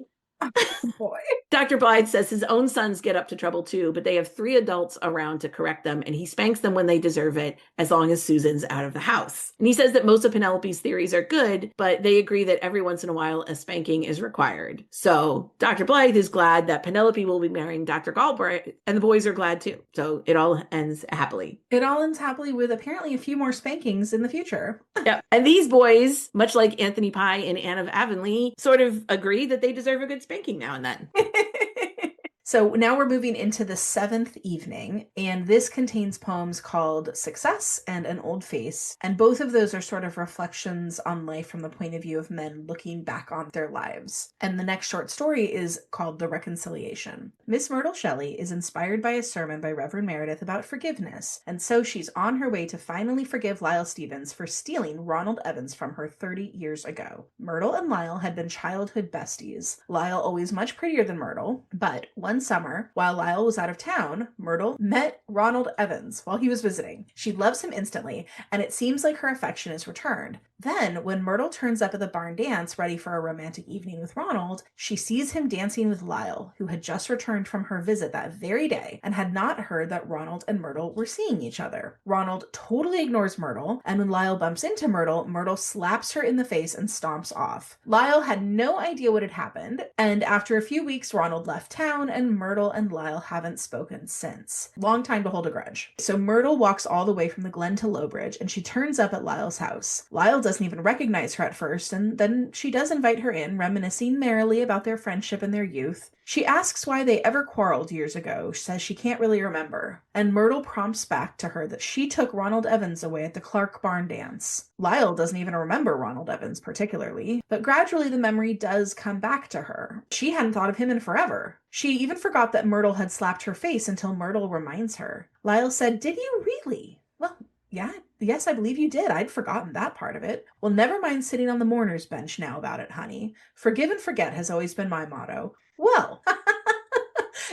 Boy. Dr. Blythe says his own sons get up to trouble too, but they have 3 adults around to correct them, and he spanks them when they deserve it, as long as Susan's out of the house. And he says that most of Penelope's theories are good, but they agree that every once in a while a spanking is required. So Dr. Blythe is glad that Penelope will be marrying Dr. Galbraith, and the boys are glad too. So it all ends happily. It all ends happily with apparently a few more spankings in the future. Yeah. And these boys, much like Anthony Pye and Anne of Avonlea, sort of agree that they deserve a good spanking now and then. So now we're moving into the 7th evening, and this contains poems called Success and An Old Face, and both of those are sort of reflections on life from the point of view of men looking back on their lives. And the next short story is called The Reconciliation. Miss Myrtle Shelley is inspired by a sermon by Reverend Meredith about forgiveness, and so she's on her way to finally forgive Lyle Stevens for stealing Ronald Evans from her 30 years ago. Myrtle and Lyle had been childhood besties, Lyle always much prettier than Myrtle, but one summer, while Lyle was out of town, Myrtle met Ronald Evans while he was visiting. She loves him instantly, and it seems like her affection is returned. Then, when Myrtle turns up at the barn dance ready for a romantic evening with Ronald, she sees him dancing with Lyle, who had just returned from her visit that very day and had not heard that Ronald and Myrtle were seeing each other. Ronald totally ignores Myrtle, and when Lyle bumps into Myrtle, Myrtle slaps her in the face and stomps off. Lyle had no idea what had happened, and after a few weeks, Ronald left town and reason Myrtle and Lyle haven't spoken since. Long time to hold a grudge. So Myrtle walks all the way from the Glen to Lowbridge, and she turns up at Lyle's house. Lyle doesn't even recognize her at first, and then she does invite her in, reminiscing merrily about their friendship and their youth. She asks why they ever quarreled years ago. She says she can't really remember. And Myrtle prompts back to her that she took Ronald Evans away at the Clark Barn dance. Lyle doesn't even remember Ronald Evans particularly, but gradually the memory does come back to her. She hadn't thought of him in forever. She even forgot that Myrtle had slapped her face until Myrtle reminds her. Lyle said, "Did you really?" "Well, yeah, yes, I believe you did. I'd forgotten that part of it." "Well, never mind sitting on the mourner's bench now about it, honey. Forgive and forget has always been my motto." Well,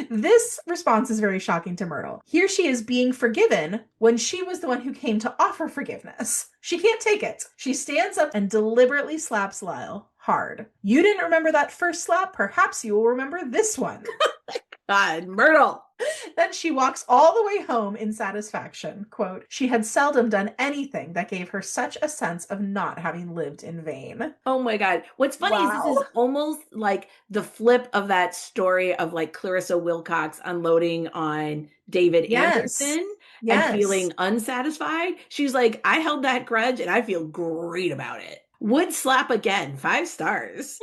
this response is very shocking to Myrtle. Here she is being forgiven when she was the one who came to offer forgiveness. She can't take it. She stands up and deliberately slaps Lyle hard. "You didn't remember that first slap? Perhaps you will remember this one." God, Myrtle. Then she walks all the way home in satisfaction. Quote, "She had seldom done anything that gave her such a sense of not having lived in vain." Oh my God. What's funny is this is almost like the flip of that story of like Clarissa Wilcox unloading on David Anderson and feeling unsatisfied. She's like, I held that grudge and I feel great about it. Would slap again. 5 stars.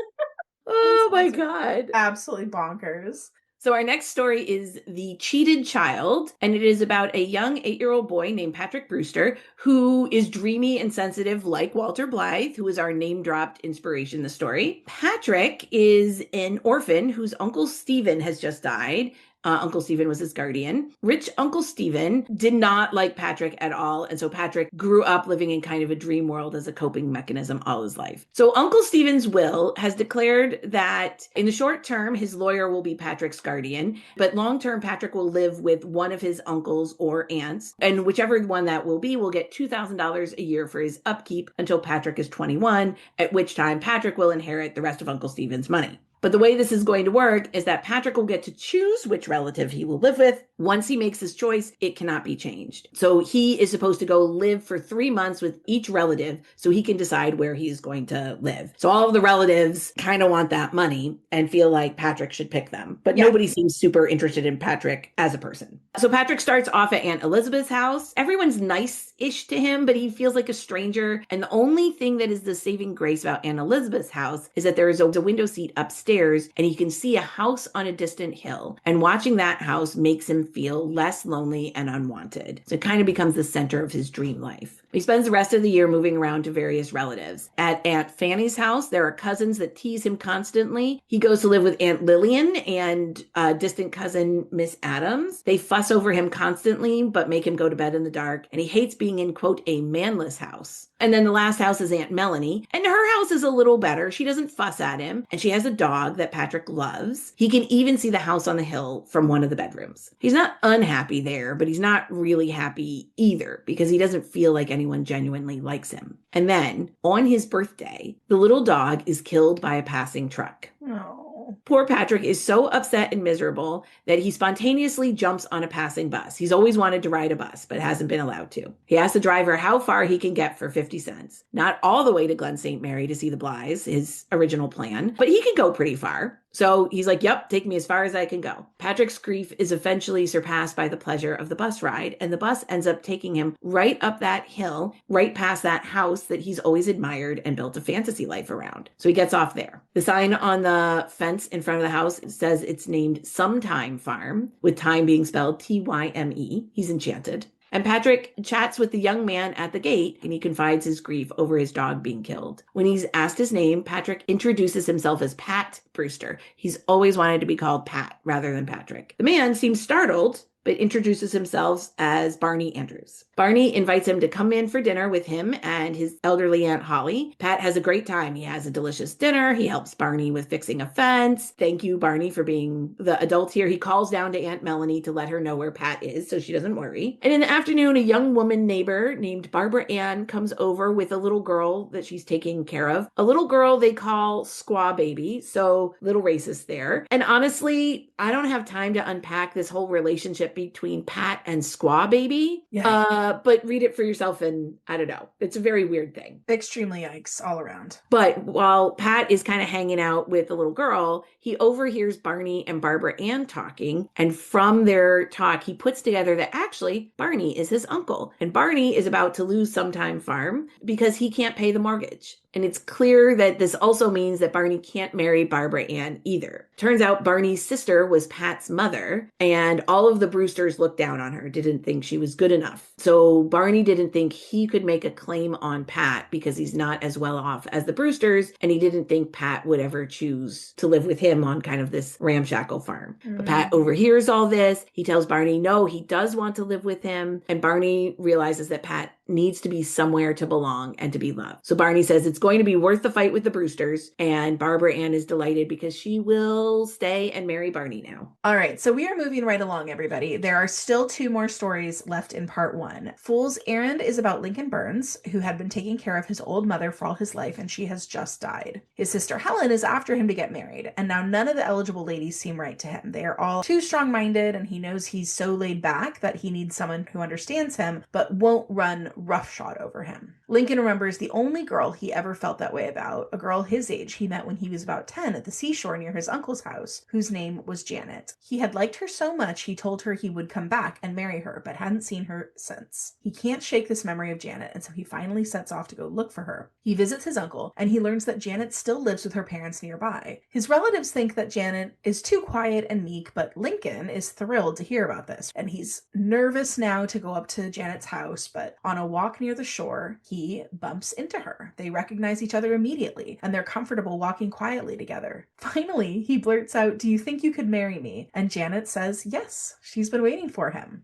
Oh my God. Absolutely bonkers. So our next story is The Cheated Child, and it is about a young 8-year-old boy named Patrick Brewster who is dreamy and sensitive like Walter Blythe, who is our name-dropped inspiration in the story. Patrick is an orphan whose Uncle Stephen has just died. Uncle Stephen was his guardian. Rich Uncle Stephen did not like Patrick at all. And so Patrick grew up living in kind of a dream world as a coping mechanism all his life. So Uncle Stephen's will has declared that in the short term, his lawyer will be Patrick's guardian, but long term, Patrick will live with one of his uncles or aunts. And whichever one that will be will get $2,000 a year for his upkeep until Patrick is 21, at which time Patrick will inherit the rest of Uncle Stephen's money. But the way this is going to work is that Patrick will get to choose which relative he will live with. Once he makes his choice, it cannot be changed. So he is supposed to go live for 3 months with each relative so he can decide where he is going to live. So all of the relatives kind of want that money and feel like Patrick should pick them. But nobody seems super interested in Patrick as a person. So Patrick starts off at Aunt Elizabeth's house. Everyone's nice-ish to him, but he feels like a stranger. And the only thing that is the saving grace about Aunt Elizabeth's house is that there is a window seat upstairs and he can see a house on a distant hill. And watching that house makes him feel less lonely and unwanted. So it kind of becomes the center of his dream life. He spends the rest of the year moving around to various relatives. At Aunt Fanny's house, there are cousins that tease him constantly. He goes to live with Aunt Lillian and distant cousin Miss Adams. They fuss over him constantly, but make him go to bed in the dark. And he hates being in, quote, a manless house. And then the last house is Aunt Melanie. And her house is a little better. She doesn't fuss at him. And she has a dog that Patrick loves. He can even see the house on the hill from one of the bedrooms. He's not unhappy there, but he's not really happy either because he doesn't feel like anyone genuinely likes him. And then on his birthday, the little dog is killed by a passing truck. Oh. Poor Patrick is so upset and miserable that he spontaneously jumps on a passing bus. He's always wanted to ride a bus, but hasn't been allowed to. He asks the driver how far he can get for 50 cents. Not all the way to Glen St. Mary to see the Blythes, his original plan, but he can go pretty far. So he's like, yep, take me as far as I can go. Patrick's grief is eventually surpassed by the pleasure of the bus ride, and the bus ends up taking him right up that hill, right past that house that he's always admired and built a fantasy life around. So he gets off there. The sign on the fence in front of the house says it's named Sometime Farm, with time being spelled Tyme. He's enchanted. And Patrick chats with the young man at the gate, and he confides his grief over his dog being killed. When he's asked his name, Patrick introduces himself as Pat Brewster. He's always wanted to be called Pat rather than Patrick. The man seems startled, but introduces himself as Barney Andrews. Barney invites him to come in for dinner with him and his elderly Aunt Holly. Pat has a great time. He has a delicious dinner. He helps Barney with fixing a fence. Thank you, Barney, for being the adult here. He calls down to Aunt Melanie to let her know where Pat is so she doesn't worry. And in the afternoon, a young woman neighbor named Barbara Ann comes over with a little girl that she's taking care of. A little girl they call Squaw Baby, so little racist there. And honestly, I don't have time to unpack this whole relationship relationship between Pat and Squaw Baby. Yeah. But read it for yourself, and I don't know. It's a very weird thing. Extremely yikes all around. But while Pat is kind of hanging out with the little girl, he overhears Barney and Barbara Ann talking. And from their talk, he puts together that actually Barney is his uncle. And Barney is about to lose Sometime Farm because he can't pay the mortgage. And it's clear that this also means that Barney can't marry Barbara Ann either. Turns out Barney's sister was Pat's mother, and all of the Brewsters looked down on her, didn't think she was good enough. So Barney didn't think he could make a claim on Pat because he's not as well off as the Brewsters, and he didn't think Pat would ever choose to live with him on kind of this ramshackle farm. But Pat overhears all this. He tells Barney no, he does want to live with him, and Barney realizes that Pat needs to be somewhere to belong and to be loved. So Barney says it's going to be worth the fight with the Brewsters, and Barbara Ann is delighted because she will stay and marry Barney now. All right, so we are moving right along, everybody. There are still 2 more stories left in part 1. Fool's Errand is about Lincoln Burns, who had been taking care of his old mother for all his life, and she has just died. His sister Helen is after him to get married, and now none of the eligible ladies seem right to him. They are all too strong-minded, and he knows he's so laid back that he needs someone who understands him, but won't run roughshod over him. Lincoln remembers the only girl he ever felt that way about, a girl his age he met when he was about 10 at the seashore near his uncle's house, whose name was Janet. He had liked her so much he told her he would come back and marry her, but hadn't seen her since. He can't shake this memory of Janet, and so he finally sets off to go look for her. He visits his uncle, and he learns that Janet still lives with her parents nearby. His relatives think that Janet is too quiet and meek, but Lincoln is thrilled to hear about this, and he's nervous now to go up to Janet's house, but on a walk near the shore, he bumps into her. They recognize each other immediately, and they're comfortable walking quietly together. Finally, he blurts out, "Do you think you could marry me?" And Janet says yes. She's been waiting for him.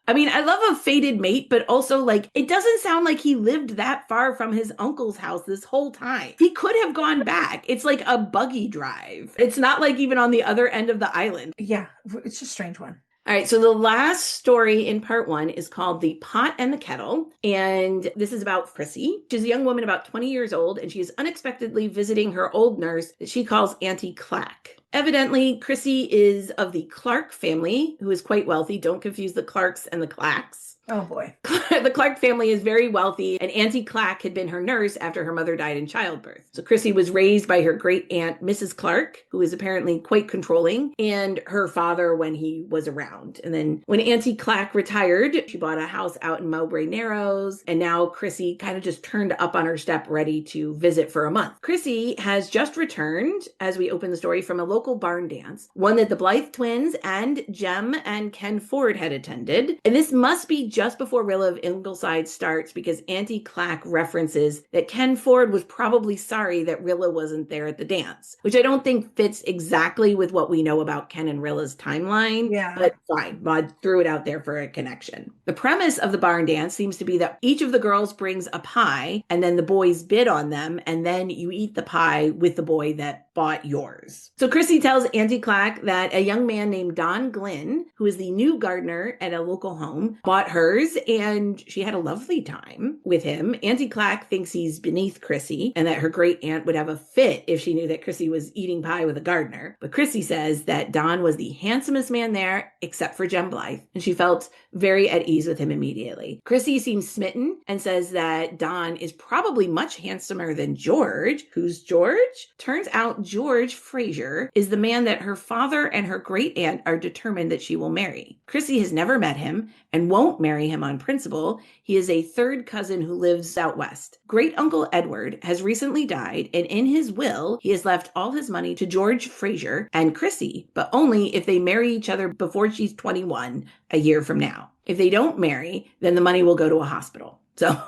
I mean, I love a fated mate, but also, like, it doesn't sound like he lived that far from his uncle's house this whole time. He could have gone back. It's like a buggy drive. It's not like even on the other end of the island. Yeah, it's a strange one. All right, so the last story in part 1 is called The Pot and the Kettle, and this is about Chrissy. She's a young woman about 20 years old, and she is unexpectedly visiting her old nurse that she calls Auntie Clack. Evidently, Chrissy is of the Clark family, who is quite wealthy. Don't confuse the Clarks and the Clacks. Oh boy. The Clark family is very wealthy, and Auntie Clack had been her nurse after her mother died in childbirth. So Chrissy was raised by her great aunt, Mrs. Clark, who is apparently quite controlling, and her father when he was around. And then when Auntie Clack retired, she bought a house out in Mowbray Narrows, and now Chrissy kind of just turned up on her step ready to visit for a month. Chrissy has just returned, as we open the story, from a local barn dance, one that the Blythe twins and Jem and Ken Ford had attended. And this must be just before Rilla of Ingleside starts, because Auntie Clack references that Ken Ford was probably sorry that Rilla wasn't there at the dance, which I don't think fits exactly with what we know about Ken and Rilla's timeline. Yeah. But fine, Maud threw it out there for a connection. The premise of the barn dance seems to be that each of the girls brings a pie, and then the boys bid on them, and then you eat the pie with the boy that bought yours. So Chrissy tells Auntie Clack that a young man named Don Glynn, who is the new gardener at a local home, bought hers, and she had a lovely time with him. Auntie Clack thinks he's beneath Chrissy, and that her great aunt would have a fit if she knew that Chrissy was eating pie with a gardener. But Chrissy says that Don was the handsomest man there, except for Jem Blythe, and she felt very at ease with him immediately. Chrissy seems smitten and says that Don is probably much handsomer than George. Who's George? Turns out George Fraser is the man that her father and her great aunt are determined that she will marry. Chrissy has never met him and won't marry him on principle. He is a third cousin who lives out west. Great Uncle Edward has recently died, and in his will, he has left all his money to George Fraser and Chrissy, but only if they marry each other before she's 21 a year from now. If they don't marry, then the money will go to a hospital. So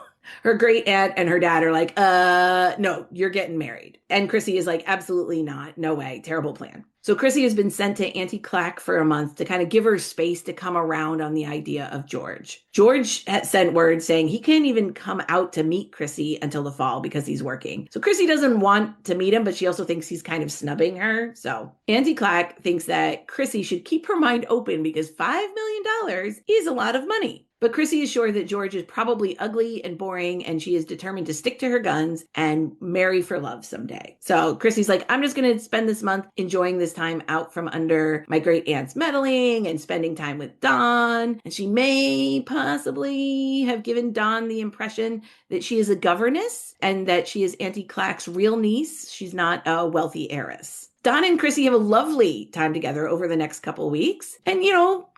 her great aunt and her dad are like, no, you're getting married. And Chrissy is like, absolutely not. No way. Terrible plan. So Chrissy has been sent to Auntie Clack for a month to kind of give her space to come around on the idea of George. George had sent word saying he can't even come out to meet Chrissy until the fall because he's working. So Chrissy doesn't want to meet him, but she also thinks he's kind of snubbing her. So Auntie Clack thinks that Chrissy should keep her mind open because $5 million is a lot of money. But Chrissy is sure that George is probably ugly and boring, and she is determined to stick to her guns and marry for love someday. So Chrissy's like, I'm just going to spend this month enjoying this time out from under my great aunt's meddling and spending time with Dawn. And she may possibly have given Dawn the impression that she is a governess and that she is Auntie Clack's real niece. She's not a wealthy heiress. Dawn and Chrissy have a lovely time together over the next couple weeks. And,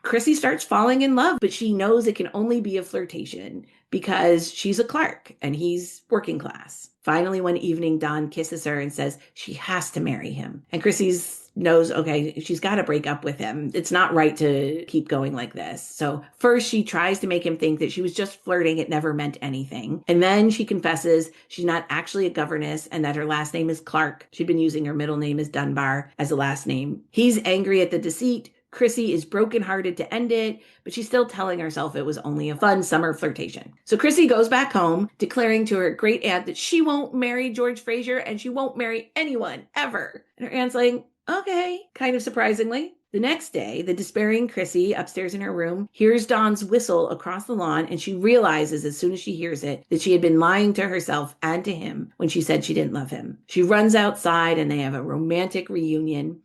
Chrissy starts falling in love, but she knows it can only be a flirtation because she's a clerk and he's working class. Finally, one evening, Dawn kisses her and says she has to marry him. And Chrissy's knows, okay, she's got to break up with him. It's not right to keep going like this. So first she tries to make him think that she was just flirting. It never meant anything. And then she confesses she's not actually a governess and that her last name is Clark. She'd been using her middle name as Dunbar as a last name. He's angry at the deceit. Chrissy is brokenhearted to end it, but she's still telling herself it was only a fun summer flirtation. So Chrissy goes back home, declaring to her great aunt that she won't marry George Fraser and she won't marry anyone ever. And her aunt's like, okay, kind of surprisingly. The next day, the despairing Chrissy, upstairs in her room, hears Dawn's whistle across the lawn, and she realizes as soon as she hears it that she had been lying to herself and to him when she said she didn't love him. She runs outside, and they have a romantic reunion.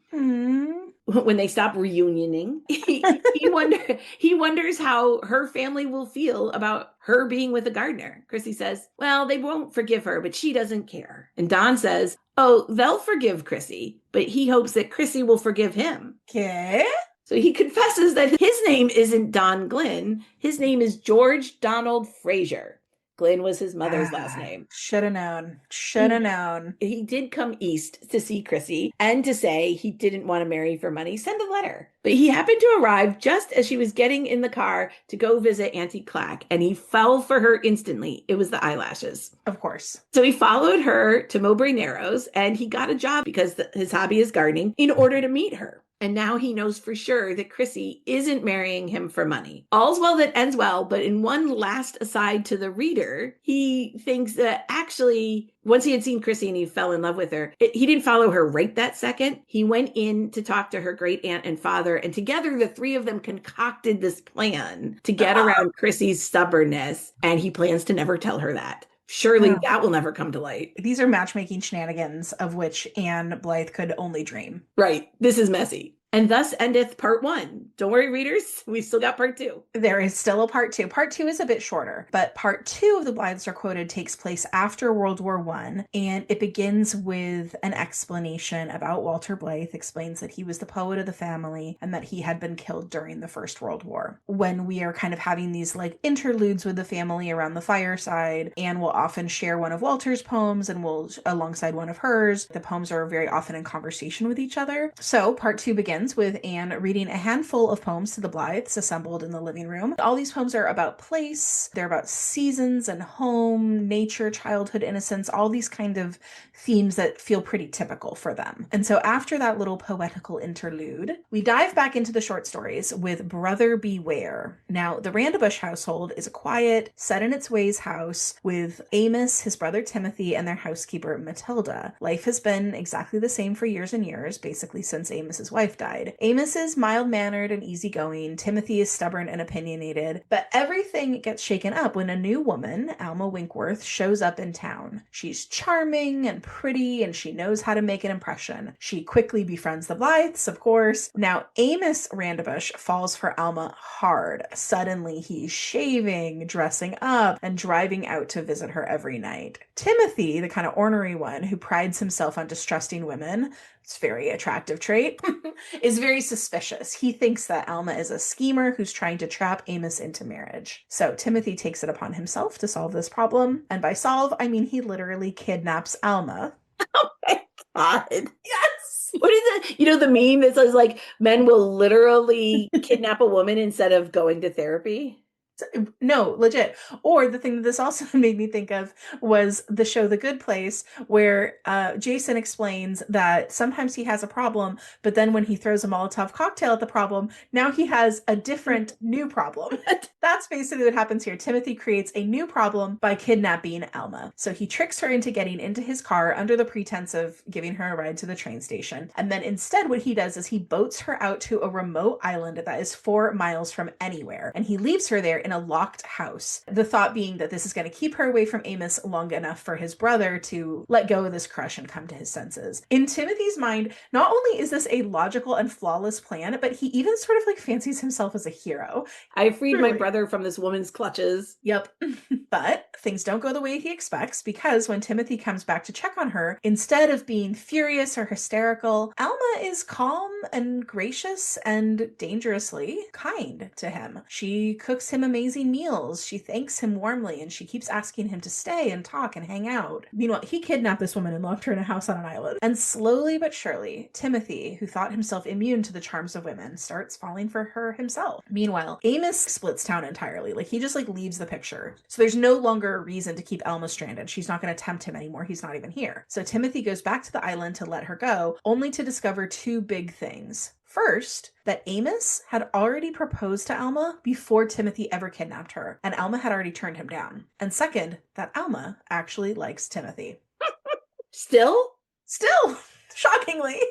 When they stop reunioning, he wonders how her family will feel about her being with a gardener. Chrissy says, well, they won't forgive her, but she doesn't care. And Dawn says, oh, they'll forgive Chrissy, but he hopes that Chrissy will forgive him. Okay. So he confesses that his name isn't Don Glynn. His name is George Donald Fraser. Glynn was his mother's last name. Should have known. Should have known. He did come east to see Chrissy and to say he didn't want to marry for money. Send a letter. But he happened to arrive just as she was getting in the car to go visit Auntie Clack, and he fell for her instantly. It was the eyelashes. Of course. So he followed her to Mowbray Narrows, and he got a job because his hobby is gardening in order to meet her. And now he knows for sure that Chrissy isn't marrying him for money. All's well that ends well, but in one last aside to the reader, he thinks that actually, once he had seen Chrissy and he fell in love with her, he didn't follow her right that second. He went in to talk to her great aunt and father, and together the three of them concocted this plan to get around Chrissy's stubbornness, and he plans to never tell her that. Surely that will never come to light. These are matchmaking shenanigans of which Anne Blythe could only dream. Right. This is messy. And thus endeth part 1. Don't worry, readers. We've still got part 2. There is still a part 2. Part 2 is a bit shorter, but part 2 of the Blythes Are Quoted takes place after World War I, and it begins with an explanation about Walter Blythe, explains that he was the poet of the family and that he had been killed during the First World War. When we are kind of having these like interludes with the family around the fireside, Anne will often share one of Walter's poems and will alongside one of hers. The poems are very often in conversation with each other. So part 2 begins with Anne reading a handful of poems to the Blythes assembled in the living room. All these poems are about place, they're about seasons and home, nature, childhood, innocence, all these kind of themes that feel pretty typical for them. And so after that little poetical interlude, we dive back into the short stories with Brother Beware. Now, the Randabush household is a quiet, set in its ways house with Amos, his brother Timothy, and their housekeeper Matilda. Life has been exactly the same for years and years, basically since Amos's wife died. Amos is mild-mannered and easygoing. Timothy is stubborn and opinionated. But everything gets shaken up when a new woman, Alma Winkworth, shows up in town. She's charming and pretty, and she knows how to make an impression. She quickly befriends the Blythes, of course. Now, Amos Randabush falls for Alma hard. Suddenly, he's shaving, dressing up, and driving out to visit her every night. Timothy, the kind of ornery one who prides himself on distrusting women, it's a very attractive trait, is very suspicious. He thinks that Alma is a schemer who's trying to trap Amos into marriage. So Timothy takes it upon himself to solve this problem. And by solve, I mean he literally kidnaps Alma. Oh my God. Yes! What is it? The meme that says like men will literally kidnap a woman instead of going to therapy? No, legit. Or the thing that this also made me think of was the show The Good Place, where Jason explains that sometimes he has a problem, but then when he throws a Molotov cocktail at the problem, now he has a different new problem. That's basically what happens here. Timothy creates a new problem by kidnapping Alma. So he tricks her into getting into his car under the pretense of giving her a ride to the train station. And then instead what he does is he boats her out to a remote island that is 4 miles from anywhere. And he leaves her there in a locked house. The thought being that this is going to keep her away from Amos long enough for his brother to let go of this crush and come to his senses. In Timothy's mind, not only is this a logical and flawless plan, but he even sort of like fancies himself as a hero. I freed my brother from this woman's clutches. Yep. But things don't go the way he expects, because when Timothy comes back to check on her, instead of being furious or hysterical, Alma is calm and gracious and dangerously kind to him. She cooks him amazing meals, she thanks him warmly, and she keeps asking him to stay and talk and hang out. Meanwhile, he kidnapped this woman and locked her in a house on an island. And slowly but surely, Timothy, who thought himself immune to the charms of women, starts falling for her himself. Meanwhile, Amos splits town entirely. Like, he just like leaves the picture. So there's no longer a reason to keep Alma stranded. She's not going to tempt him anymore. He's not even here. So Timothy goes back to the island to let her go, only to discover two big things. First, that Amos had already proposed to Alma before Timothy ever kidnapped her, and Alma had already turned him down. And second, that Alma actually likes Timothy. Still, shockingly.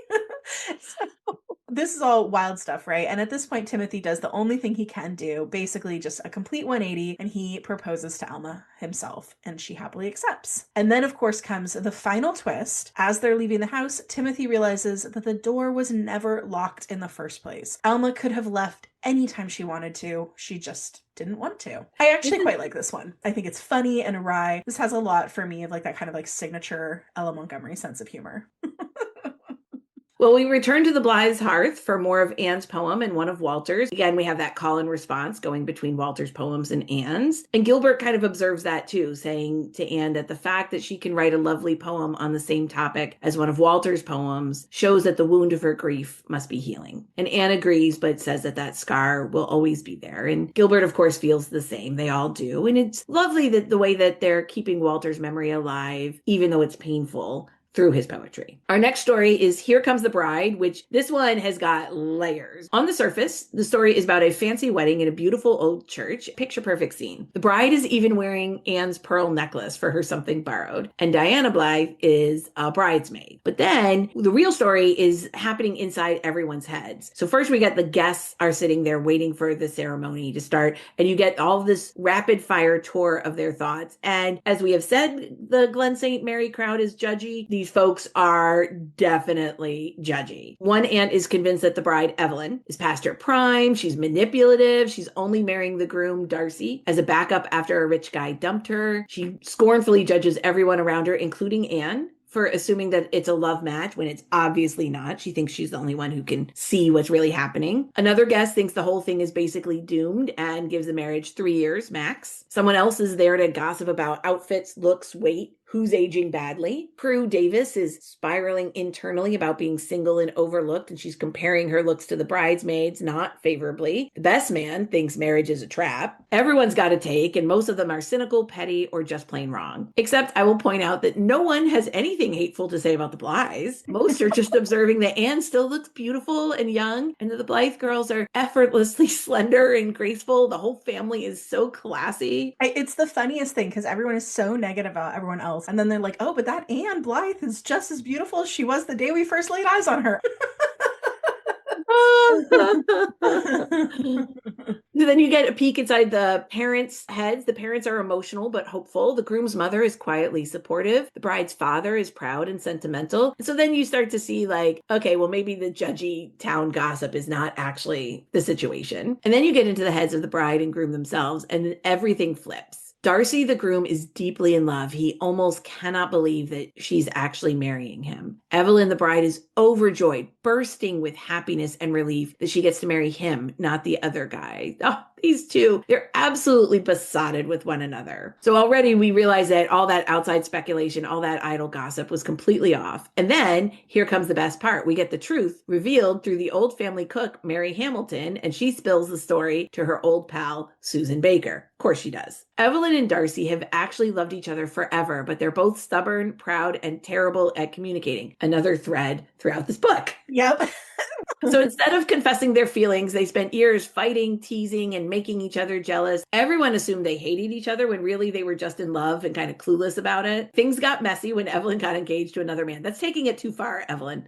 So, this is all wild stuff, right? And at this point, Timothy does the only thing he can do, basically just a complete 180, and he proposes to Alma himself, and she happily accepts. And then, of course, comes the final twist. As they're leaving the house, Timothy realizes that the door was never locked in the first place. Alma could have left anytime she wanted to. She just didn't want to. I actually quite like this one. I think it's funny and awry. This has a lot for me of like that kind of like signature Ella Montgomery sense of humor. Well, we return to the Blythes hearth for more of Anne's poem and one of Walter's. Again, we have that call and response going between Walter's poems and Anne's. And Gilbert kind of observes that too, saying to Anne that the fact that she can write a lovely poem on the same topic as one of Walter's poems shows that the wound of her grief must be healing. And Anne agrees, but says that that scar will always be there. And Gilbert, of course, feels the same. They all do. And it's lovely that the way that they're keeping Walter's memory alive, even though it's painful, through his poetry. Our next story is Here Comes the Bride, which this one has got layers. On the surface, the story is about a fancy wedding in a beautiful old church. Picture perfect scene. The bride is even wearing Anne's pearl necklace for her something borrowed. And Diana Blythe is a bridesmaid. But then the real story is happening inside everyone's heads. So first we get the guests are sitting there waiting for the ceremony to start. And you get all this rapid fire tour of their thoughts. And as we have said, the Glen St. Mary crowd is judgy. These folks are definitely judgy. One aunt is convinced that the bride, Evelyn, is past her prime. She's manipulative. She's only marrying the groom, Darcy, as a backup after a rich guy dumped her. She scornfully judges everyone around her, including Anne, for assuming that it's a love match when it's obviously not. She thinks she's the only one who can see what's really happening. Another guest thinks the whole thing is basically doomed and gives the marriage 3 years max. Someone else is there to gossip about outfits, looks, weight, who's aging badly. Prue Davis is spiraling internally about being single and overlooked, and she's comparing her looks to the bridesmaids, not favorably. The best man thinks marriage is a trap. Everyone's got a take, and most of them are cynical, petty, or just plain wrong. Except I will point out that no one has anything hateful to say about the Blythes. Most are just observing that Anne still looks beautiful and young, and that the Blythe girls are effortlessly slender and graceful. The whole family is so classy. It's the funniest thing because everyone is so negative about everyone else. And then they're like, oh, but that Anne Blythe is just as beautiful as she was the day we first laid eyes on her. So then you get a peek inside the parents' heads. The parents are emotional but hopeful. The groom's mother is quietly supportive. The bride's father is proud and sentimental. And so then you start to see like, okay, well, maybe the judgy town gossip is not actually the situation. And then you get into the heads of the bride and groom themselves, and everything flips. Darcy, the groom, is deeply in love. He almost cannot believe that she's actually marrying him. Evelyn, the bride, is overjoyed, bursting with happiness and relief that she gets to marry him, not the other guy. Oh, these two, they're absolutely besotted with one another. So already we realize that all that outside speculation, all that idle gossip was completely off. And then here comes the best part. We get the truth revealed through the old family cook, Mary Hamilton, and she spills the story to her old pal, Susan Baker. Of course she does. Evelyn and Darcy have actually loved each other forever, but they're both stubborn, proud, and terrible at communicating. Another thread throughout this book. Yep. So instead of confessing their feelings, they spent years fighting, teasing, and making each other jealous. Everyone assumed they hated each other when really they were just in love and kind of clueless about it. Things got messy when Evelyn got engaged to another man. That's taking it too far, Evelyn.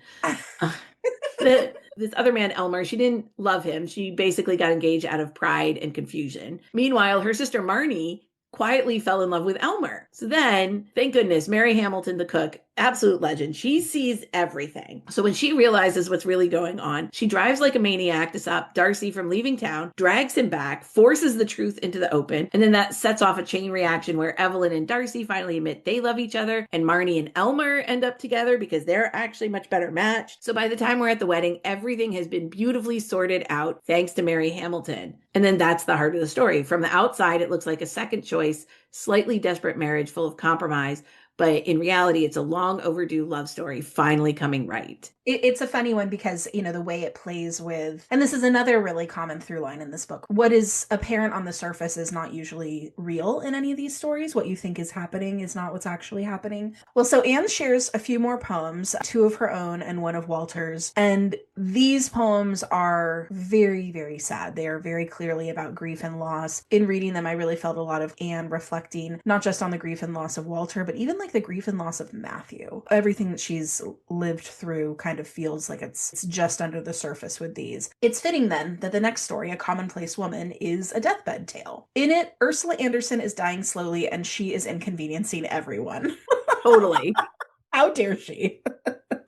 This other man, Elmer, she didn't love him. She basically got engaged out of pride and confusion. Meanwhile, her sister Marnie quietly fell in love with Elmer. So then, thank goodness, Mary Hamilton, the cook, absolute legend, she sees everything. So when she realizes what's really going on, she drives like a maniac to stop Darcy from leaving town, drags him back, forces the truth into the open, and then that sets off a chain reaction where Evelyn and Darcy finally admit they love each other, and Marnie and Elmer end up together because they're actually much better matched. So by the time we're at the wedding, everything has been beautifully sorted out thanks to Mary Hamilton. And then that's the heart of the story. From the outside, it looks like a second choice, slightly desperate marriage full of compromise. But in reality, it's a long overdue love story finally coming right. It's a funny one because, you know, the way it plays with, and this is another really common through line in this book, what is apparent on the surface is not usually real in any of these stories. What you think is happening is not what's actually happening. Well, so Anne shares a few more poems, 2 of her own and 1 of Walter's. And these poems are very, very sad. They are very clearly about grief and loss. In reading them, I really felt a lot of Anne reflecting not just on the grief and loss of Walter, but even like the grief and loss of Matthew. Everything that she's lived through kind of feels like it's just under the surface with these. It's fitting then that the next story, A Commonplace Woman, is a deathbed tale. In it, Ursula Anderson is dying slowly and she is inconveniencing everyone. Totally. How dare she?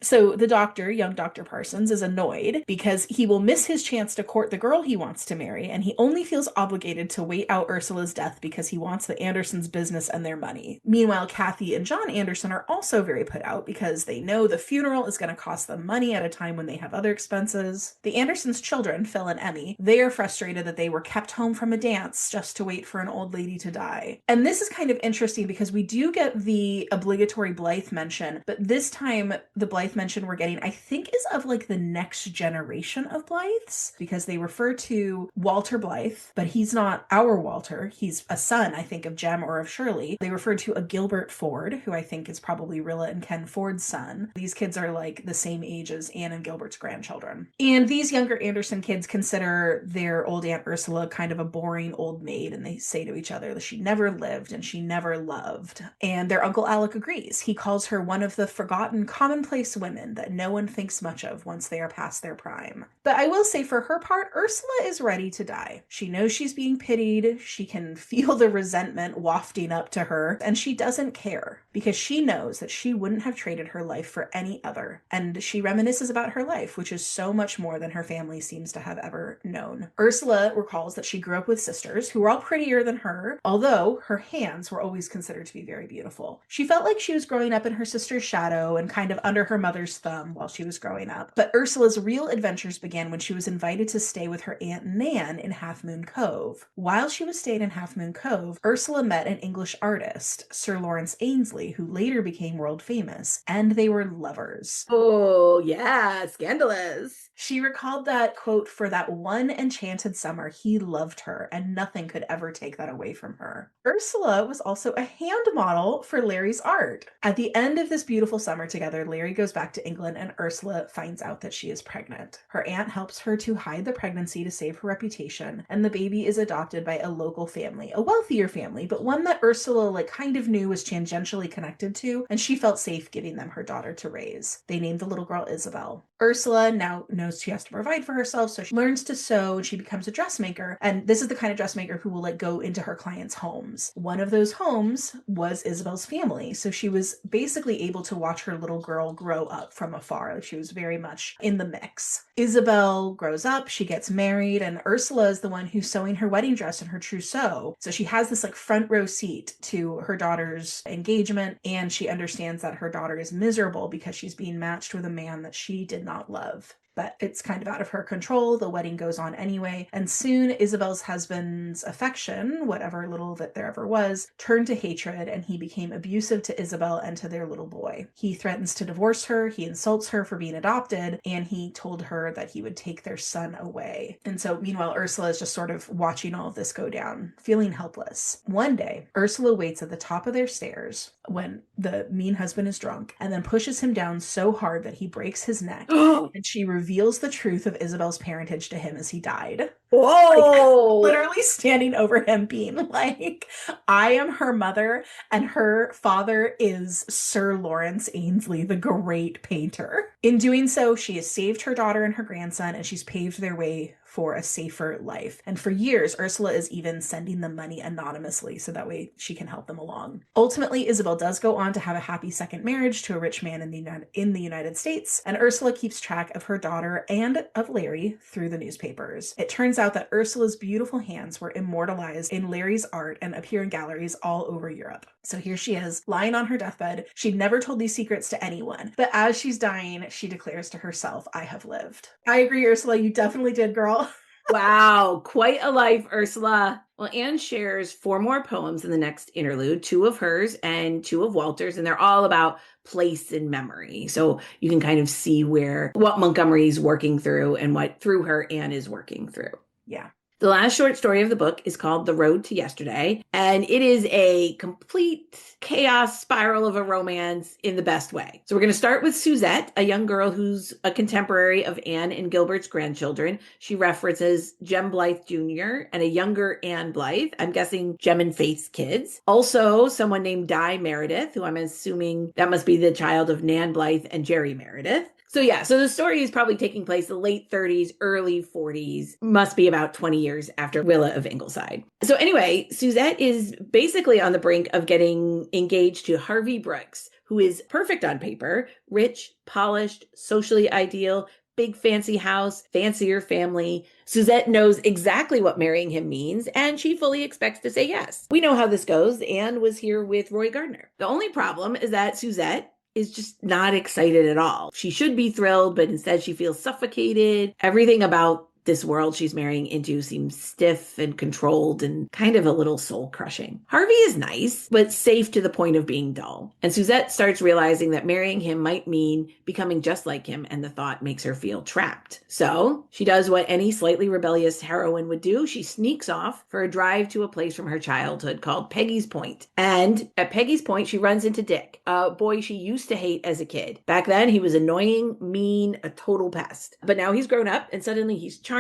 So the doctor, young Dr. Parsons, is annoyed because he will miss his chance to court the girl he wants to marry, and he only feels obligated to wait out Ursula's death because he wants the Andersons' business and their money. Meanwhile, Kathy and John Anderson are also very put out because they know the funeral is going to cost them money at a time when they have other expenses. The Andersons' children, Phil and Emmy, they are frustrated that they were kept home from a dance just to wait for an old lady to die. And this is kind of interesting because we do get the obligatory Blythe mention, but this time the Blythe mention we're getting, I think, is of like the next generation of Blythes, because they refer to Walter Blythe, but he's not our Walter. He's a son, I think, of Jem or of Shirley. They refer to a Gilbert Ford, who I think is probably Rilla and Ken Ford's son. These kids are like the same age as Anne and Gilbert's grandchildren. And these younger Anderson kids consider their old Aunt Ursula kind of a boring old maid, and they say to each other that she never lived and she never loved. And their Uncle Alec agrees. He calls her one of the forgotten commonplace women that no one thinks much of once they are past their prime. But I will say, for her part, Ursula is ready to die. She knows she's being pitied. She can feel the resentment wafting up to her, and she doesn't care because she knows that she wouldn't have traded her life for any other. And she reminisces about her life, which is so much more than her family seems to have ever known. Ursula recalls that she grew up with sisters who were all prettier than her, although her hands were always considered to be very beautiful. She felt like she was growing up in her sister's shadow and kind of under her mother's thumb while she was growing up. But Ursula's real adventures began when she was invited to stay with her Aunt Nan in Half Moon Cove. While she was staying in Half Moon Cove, Ursula met an English artist, Sir Lawrence Ainsley, who later became world famous, and they were lovers. Oh, yeah, scandalous. She recalled that, quote, "For that one enchanted summer, he loved her, and nothing could ever take that away from her." Ursula was also a hand model for Larry's art. At the end of this beautiful summer together, Larry goes back to England and Ursula finds out that she is pregnant. Her aunt helps her to hide the pregnancy to save her reputation, and the baby is adopted by a local family, a wealthier family, but one that Ursula kind of knew was tangentially connected to, and she felt safe giving them her daughter to raise. They named the little girl Isabel. Ursula now knows she has to provide for herself, so she learns to sew and she becomes a dressmaker. And this is the kind of dressmaker who will go into her clients' homes. One of those homes was Isabel's family, so she was basically able to watch her little girl grow up from afar. She was very much in the mix. Isabel grows up, she gets married, and Ursula is the one who's sewing her wedding dress in her trousseau. So she has this front row seat to her daughter's engagement, and she understands that her daughter is miserable because she's being matched with a man that she did not love. But it's kind of out of her control. The wedding goes on anyway, and soon Isabel's husband's affection, whatever little that there ever was, turned to hatred, and he became abusive to Isabel and to their little boy. He threatens to divorce her, he insults her for being adopted, and he told her that he would take their son away. And so meanwhile, Ursula is just sort of watching all of this go down, feeling helpless. One day, Ursula waits at the top of their stairs when the mean husband is drunk, and then pushes him down so hard that he breaks his neck, and she reveals reveals the truth of Isabel's parentage to him as he died. Whoa! Like, literally standing over him being like, I am her mother and her father is Sir Lawrence Ainsley, the great painter. In doing so, she has saved her daughter and her grandson, and she's paved their way for a safer life. And for years, Ursula is even sending them money anonymously so that way she can help them along. Ultimately, Isabel does go on to have a happy second marriage to a rich man in the United States, and Ursula keeps track of her daughter and of Larry through the newspapers. It turns out that Ursula's beautiful hands were immortalized in Larry's art and appear in galleries all over Europe. So here she is, lying on her deathbed. She'd never told these secrets to anyone, but as she's dying, she declares to herself, I have lived. I agree, Ursula, you definitely did, girl. Wow, quite a life, Ursula. Well, Anne shares 4 more poems in the next interlude, 2 of hers and 2 of Walter's, and they're all about place and memory. So you can kind of see what Montgomery's working through and what through her Anne is working through. Yeah. The last short story of the book is called The Road to Yesterday, and it is a complete chaos spiral of a romance in the best way. So we're going to start with Suzette, a young girl who's a contemporary of Anne and Gilbert's grandchildren. She references Jem Blythe Jr. and a younger Anne Blythe. I'm guessing Jem and Faith's kids. Also, someone named Di Meredith, who I'm assuming that must be the child of Nan Blythe and Jerry Meredith. So the story is probably taking place the late 30s, early 40s, must be about 20 years after Willa of Ingleside. So anyway, Suzette is basically on the brink of getting engaged to Harvey Brooks, who is perfect on paper, rich, polished, socially ideal, big fancy house, fancier family. Suzette knows exactly what marrying him means, and she fully expects to say yes. We know how this goes. Anne was here with Roy Gardner. The only problem is that Suzette is just not excited at all. She should be thrilled, but instead she feels suffocated. Everything about this world she's marrying into seems stiff and controlled and kind of a little soul crushing. Harvey is nice, but safe to the point of being dull. And Suzette starts realizing that marrying him might mean becoming just like him, and the thought makes her feel trapped. So she does what any slightly rebellious heroine would do. She sneaks off for a drive to a place from her childhood called Peggy's Point. And at Peggy's Point, she runs into Dick, a boy she used to hate as a kid. Back then, he was annoying, mean, a total pest. But now he's grown up, and suddenly he's charming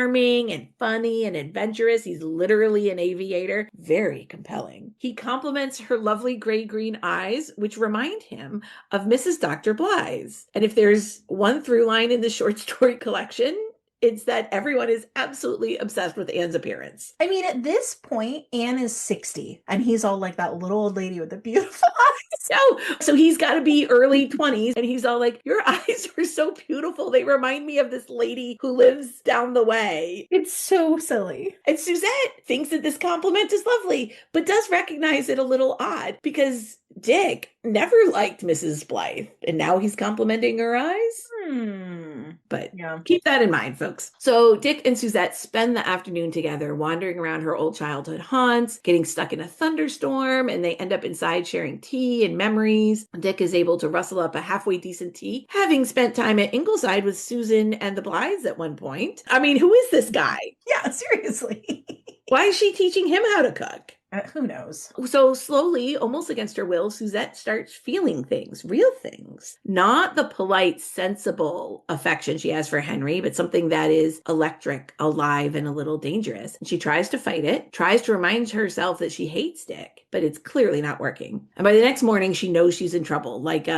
and funny and adventurous. He's literally an aviator. Very compelling. He compliments her lovely gray-green eyes, which remind him of Mrs. Dr. Blythe. And if there's one through line in the short story collection, it's that everyone is absolutely obsessed with Anne's appearance. I mean, at this point, Anne is 60, and he's all like that little old lady with the beautiful eyes. No, so he's got to be early 20s, and he's all like, your eyes are so beautiful. They remind me of this lady who lives down the way. It's so silly. And Suzette thinks that this compliment is lovely, but does recognize it a little odd because Dick never liked Mrs. Blythe, and now he's complimenting her eyes. But yeah, keep that in mind, folks. So Dick and Suzette spend the afternoon together, wandering around her old childhood haunts, getting stuck in a thunderstorm, and they end up inside sharing tea and memories. Dick is able to rustle up a halfway decent tea, having spent time at Ingleside with Susan and the Blythes at one point. I mean, who is this guy? Yeah, seriously. Why is she teaching him how to cook? Who knows? So slowly, almost against her will, Suzette starts feeling things, real things. Not the polite, sensible affection she has for Henry, but something that is electric, alive, and a little dangerous. And she tries to fight it, tries to remind herself that she hates Dick, but it's clearly not working. And by the next morning, she knows she's in trouble, like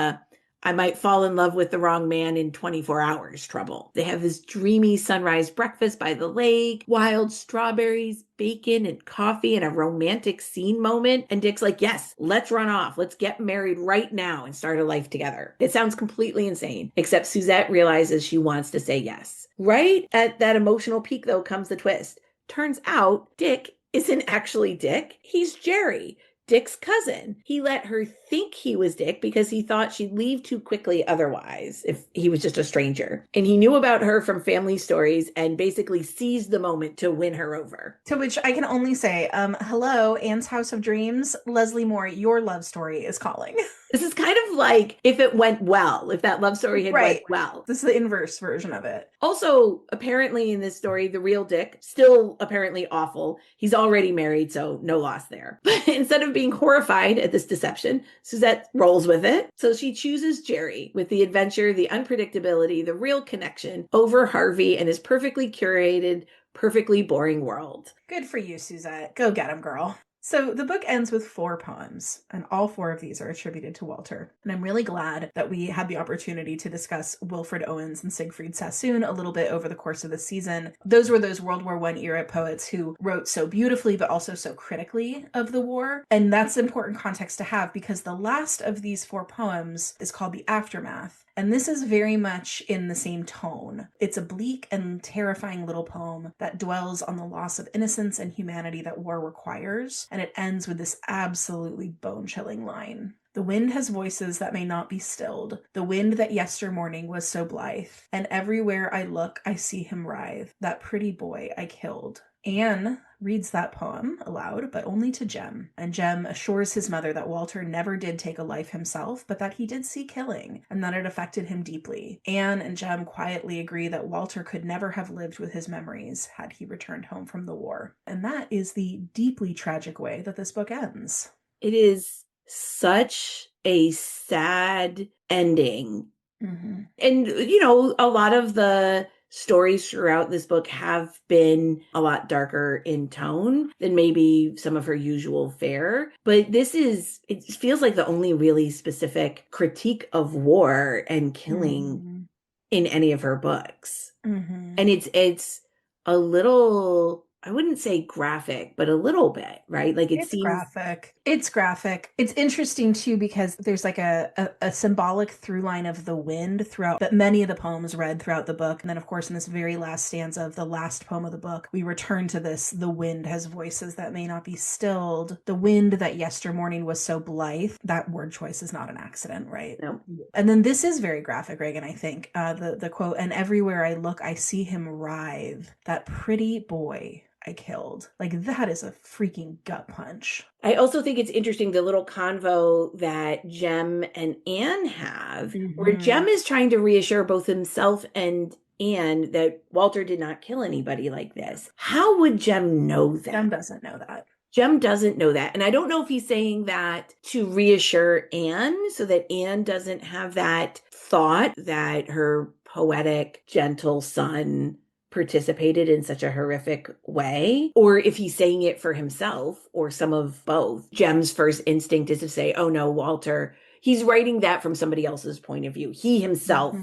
I might fall in love with the wrong man in 24 hours trouble. They have this dreamy sunrise breakfast by the lake, wild strawberries, bacon, and coffee, and a romantic scene moment. And Dick's like, yes, let's run off. Let's get married right now and start a life together. It sounds completely insane, except Suzette realizes she wants to say yes. Right at that emotional peak, though, comes the twist. Turns out Dick isn't actually Dick. He's Jerry, Dick's cousin. He let her think he was Dick because he thought she'd leave too quickly otherwise if he was just a stranger. And he knew about her from family stories and basically seized the moment to win her over. To which I can only say, hello, Anne's House of Dreams. Leslie Moore, your love story is calling. This is kind of like if it went well, if that love story had went Right. well. This is the inverse version of it. Also, apparently in this story, the real Dick, still apparently awful. He's already married, so no loss there. But instead of being horrified at this deception, Suzette rolls with it. So she chooses Jerry with the adventure, the unpredictability, the real connection over Harvey and his perfectly curated, perfectly boring world. Good for you, Suzette. Go get him, girl. So the book ends with 4 poems, and all 4 of these are attributed to Walter. And I'm really glad that we had the opportunity to discuss Wilfred Owens and Siegfried Sassoon a little bit over the course of the season. Those were those World War I era poets who wrote so beautifully, but also so critically of the war. And that's important context to have because the last of these 4 poems is called The Aftermath. And this is very much in the same tone. It's a bleak and terrifying little poem that dwells on the loss of innocence and humanity that war requires. And it ends with this absolutely bone-chilling line. The wind has voices that may not be stilled. The wind that yester morning was so blithe. And everywhere I look, I see him writhe. That pretty boy I killed. Anne reads that poem aloud, but only to Jem. And Jem assures his mother that Walter never did take a life himself, but that he did see killing, and that it affected him deeply. Anne and Jem quietly agree that Walter could never have lived with his memories had he returned home from the war. And that is the deeply tragic way that this book ends. It is such a sad ending. Mm-hmm. And, a lot of the stories throughout this book have been a lot darker in tone than maybe some of her usual fare. But it feels like the only really specific critique of war and killing in any of her books. Mm-hmm. And it's a little, I wouldn't say graphic, but a little bit, right? Like it's graphic. It's graphic. It's interesting too because there's like a symbolic through line of the wind throughout that many of the poems read throughout the book. And then of course in this very last stanza of the last poem of the book, we return to this, the wind has voices that may not be stilled. The wind that yester morning was so blithe. That word choice is not an accident, right? No. And then this is very graphic, Reagan, I think. The quote, and everywhere I look, I see him writhe. That pretty boy I killed. Like that is a freaking gut punch. I also think it's interesting the little convo that Jem and Anne have, where Jem is trying to reassure both himself and Anne that Walter did not kill anybody like this. How would Jem know that? Jem doesn't know that. Jem doesn't know that. And I don't know if he's saying that to reassure Anne so that Anne doesn't have that thought that her poetic, gentle son participated in such a horrific way, or if he's saying it for himself or some of both. Jem's first instinct is to say, oh no, Walter, he's writing that from somebody else's point of view. He himself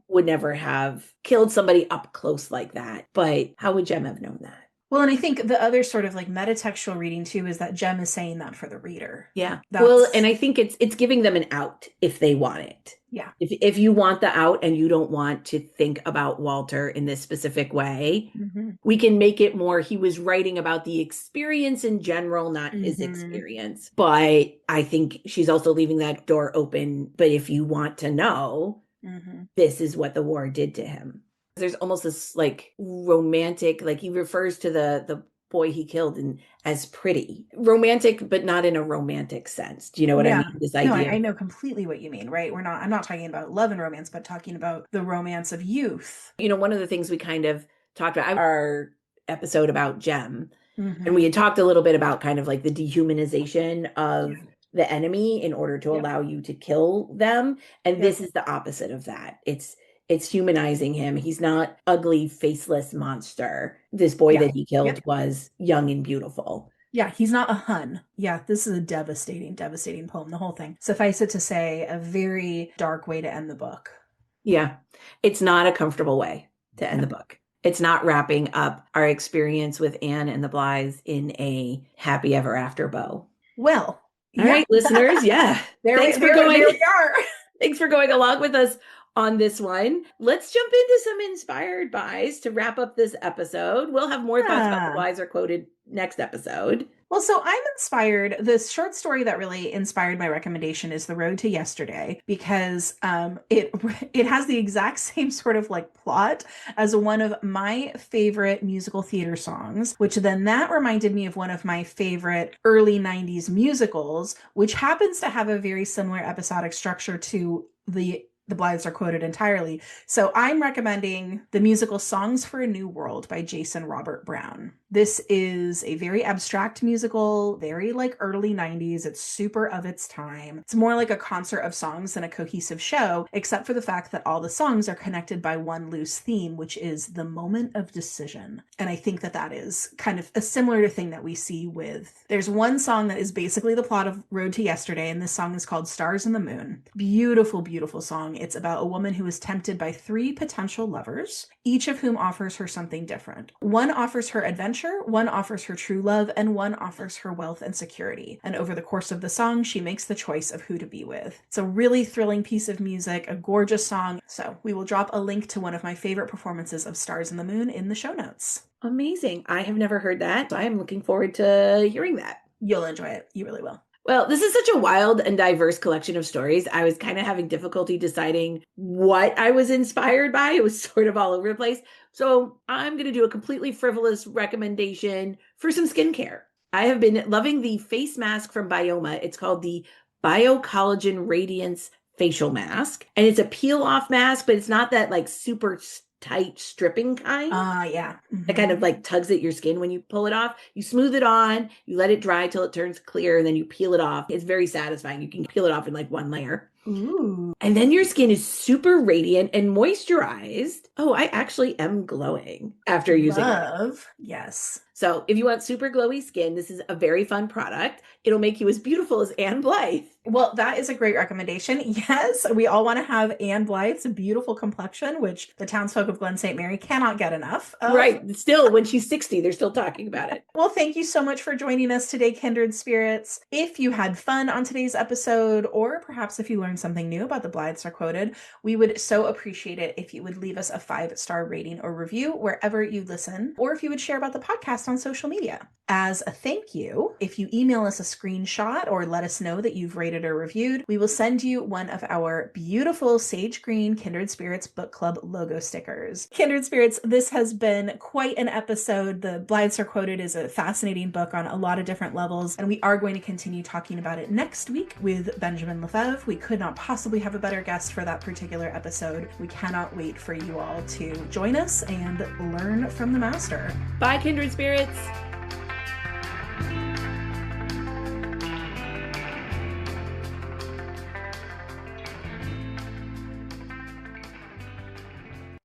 would never have killed somebody up close like that. But how would Jem have known that? Well, and I think the other sort of like metatextual reading too is that Jem is saying that for the reader. Yeah. Well, and I think it's giving them an out if they want it. Yeah. If you want the out and you don't want to think about Walter in this specific way, we can make it more he was writing about the experience in general, not his experience. But I think she's also leaving that door open. But if you want to know, this is what the war did to him. There's almost this like romantic, like he refers to the boy he killed as pretty. Romantic, but not in a romantic sense. Do you know what I mean? This idea. No, I know completely what you mean, right? I'm not talking about love and romance, but talking about the romance of youth. One of the things we kind of talked about our episode about Jem, and we had talked a little bit about kind of like the dehumanization of the enemy in order to allow you to kill them. And this is the opposite of that. It's humanizing him. He's not ugly, faceless monster. This boy that he killed was young and beautiful. Yeah, he's not a Hun. Yeah, this is a devastating, devastating poem, the whole thing. Suffice it to say, a very dark way to end the book. Yeah, it's not a comfortable way to end the book. It's not wrapping up our experience with Anne and the Blythes in a happy ever after bow. Well, all right, listeners. Yeah. Thanks for going along with us on this one. Let's jump into some inspired buys to wrap up this episode. We'll have more thoughts about the Blythes Are Quoted next episode. Well, so I'm inspired. The short story that really inspired my recommendation is The Road to Yesterday, because it has the exact same sort of like plot as one of my favorite musical theater songs, which then that reminded me of one of my favorite early 90s musicals, which happens to have a very similar episodic structure to the Blythes Are Quoted entirely. So I'm recommending the musical Songs for a New World by Jason Robert Brown. This is a very abstract musical, very like early 90s. It's super of its time. It's more like a concert of songs than a cohesive show, except for the fact that all the songs are connected by one loose theme, which is the moment of decision. And I think that that is kind of a similar thing that we see with, there's one song that is basically the plot of Road to Yesterday, and this song is called Stars in the Moon. Beautiful, beautiful song. It's about a woman who is tempted by three potential lovers, each of whom offers her something different. One offers her adventure, one offers her true love, and one offers her wealth and security. And over the course of the song, she makes the choice of who to be with. It's a really thrilling piece of music, a gorgeous song. So we will drop a link to one of my favorite performances of Stars in the Moon in the show notes. Amazing. I have never heard that. So I am looking forward to hearing that. You'll enjoy it. You really will. Well, this is such a wild and diverse collection of stories. I was kind of having difficulty deciding what I was inspired by. It was sort of all over the place. So I'm going to do a completely frivolous recommendation for some skincare. I have been loving the face mask from Byoma. It's called the Bio-Collagen Radiance facial mask. And it's a peel-off mask, but it's not that like super tight stripping kind. Yeah. It kind of like tugs at your skin when you pull it off. You smooth it on, you let it dry till it turns clear, and then you peel it off. It's very satisfying. You can peel it off in like one layer. Ooh. And then your skin is super radiant and moisturized. Oh, I actually am glowing after using it. Yes. So if you want super glowy skin, this is a very fun product. It'll make you as beautiful as Anne Blythe. Well, that is a great recommendation. Yes, we all want to have Anne Blythe's beautiful complexion, which the townsfolk of Glen St. Mary cannot get enough of. Right. Still, when she's 60, they're still talking about it. Well, thank you so much for joining us today, Kindred Spirits. If you had fun on today's episode, or perhaps if you learned something new about the Blythes Are Quoted, we would so appreciate it if you would leave us a 5-star rating or review wherever you listen, or if you would share about the podcast on social media. As a thank you, if you email us a screenshot or let us know that you've rated or reviewed, we will send you one of our beautiful sage green Kindred Spirits Book Club logo stickers. Kindred Spirits, this has been quite an episode. The Blythes Are Quoted is a fascinating book on a lot of different levels, and we are going to continue talking about it next week with Benjamin Lefebvre. We could not possibly have a better guest for that particular episode. We cannot wait for you all to join us and learn from the master. Bye, Kindred Spirits.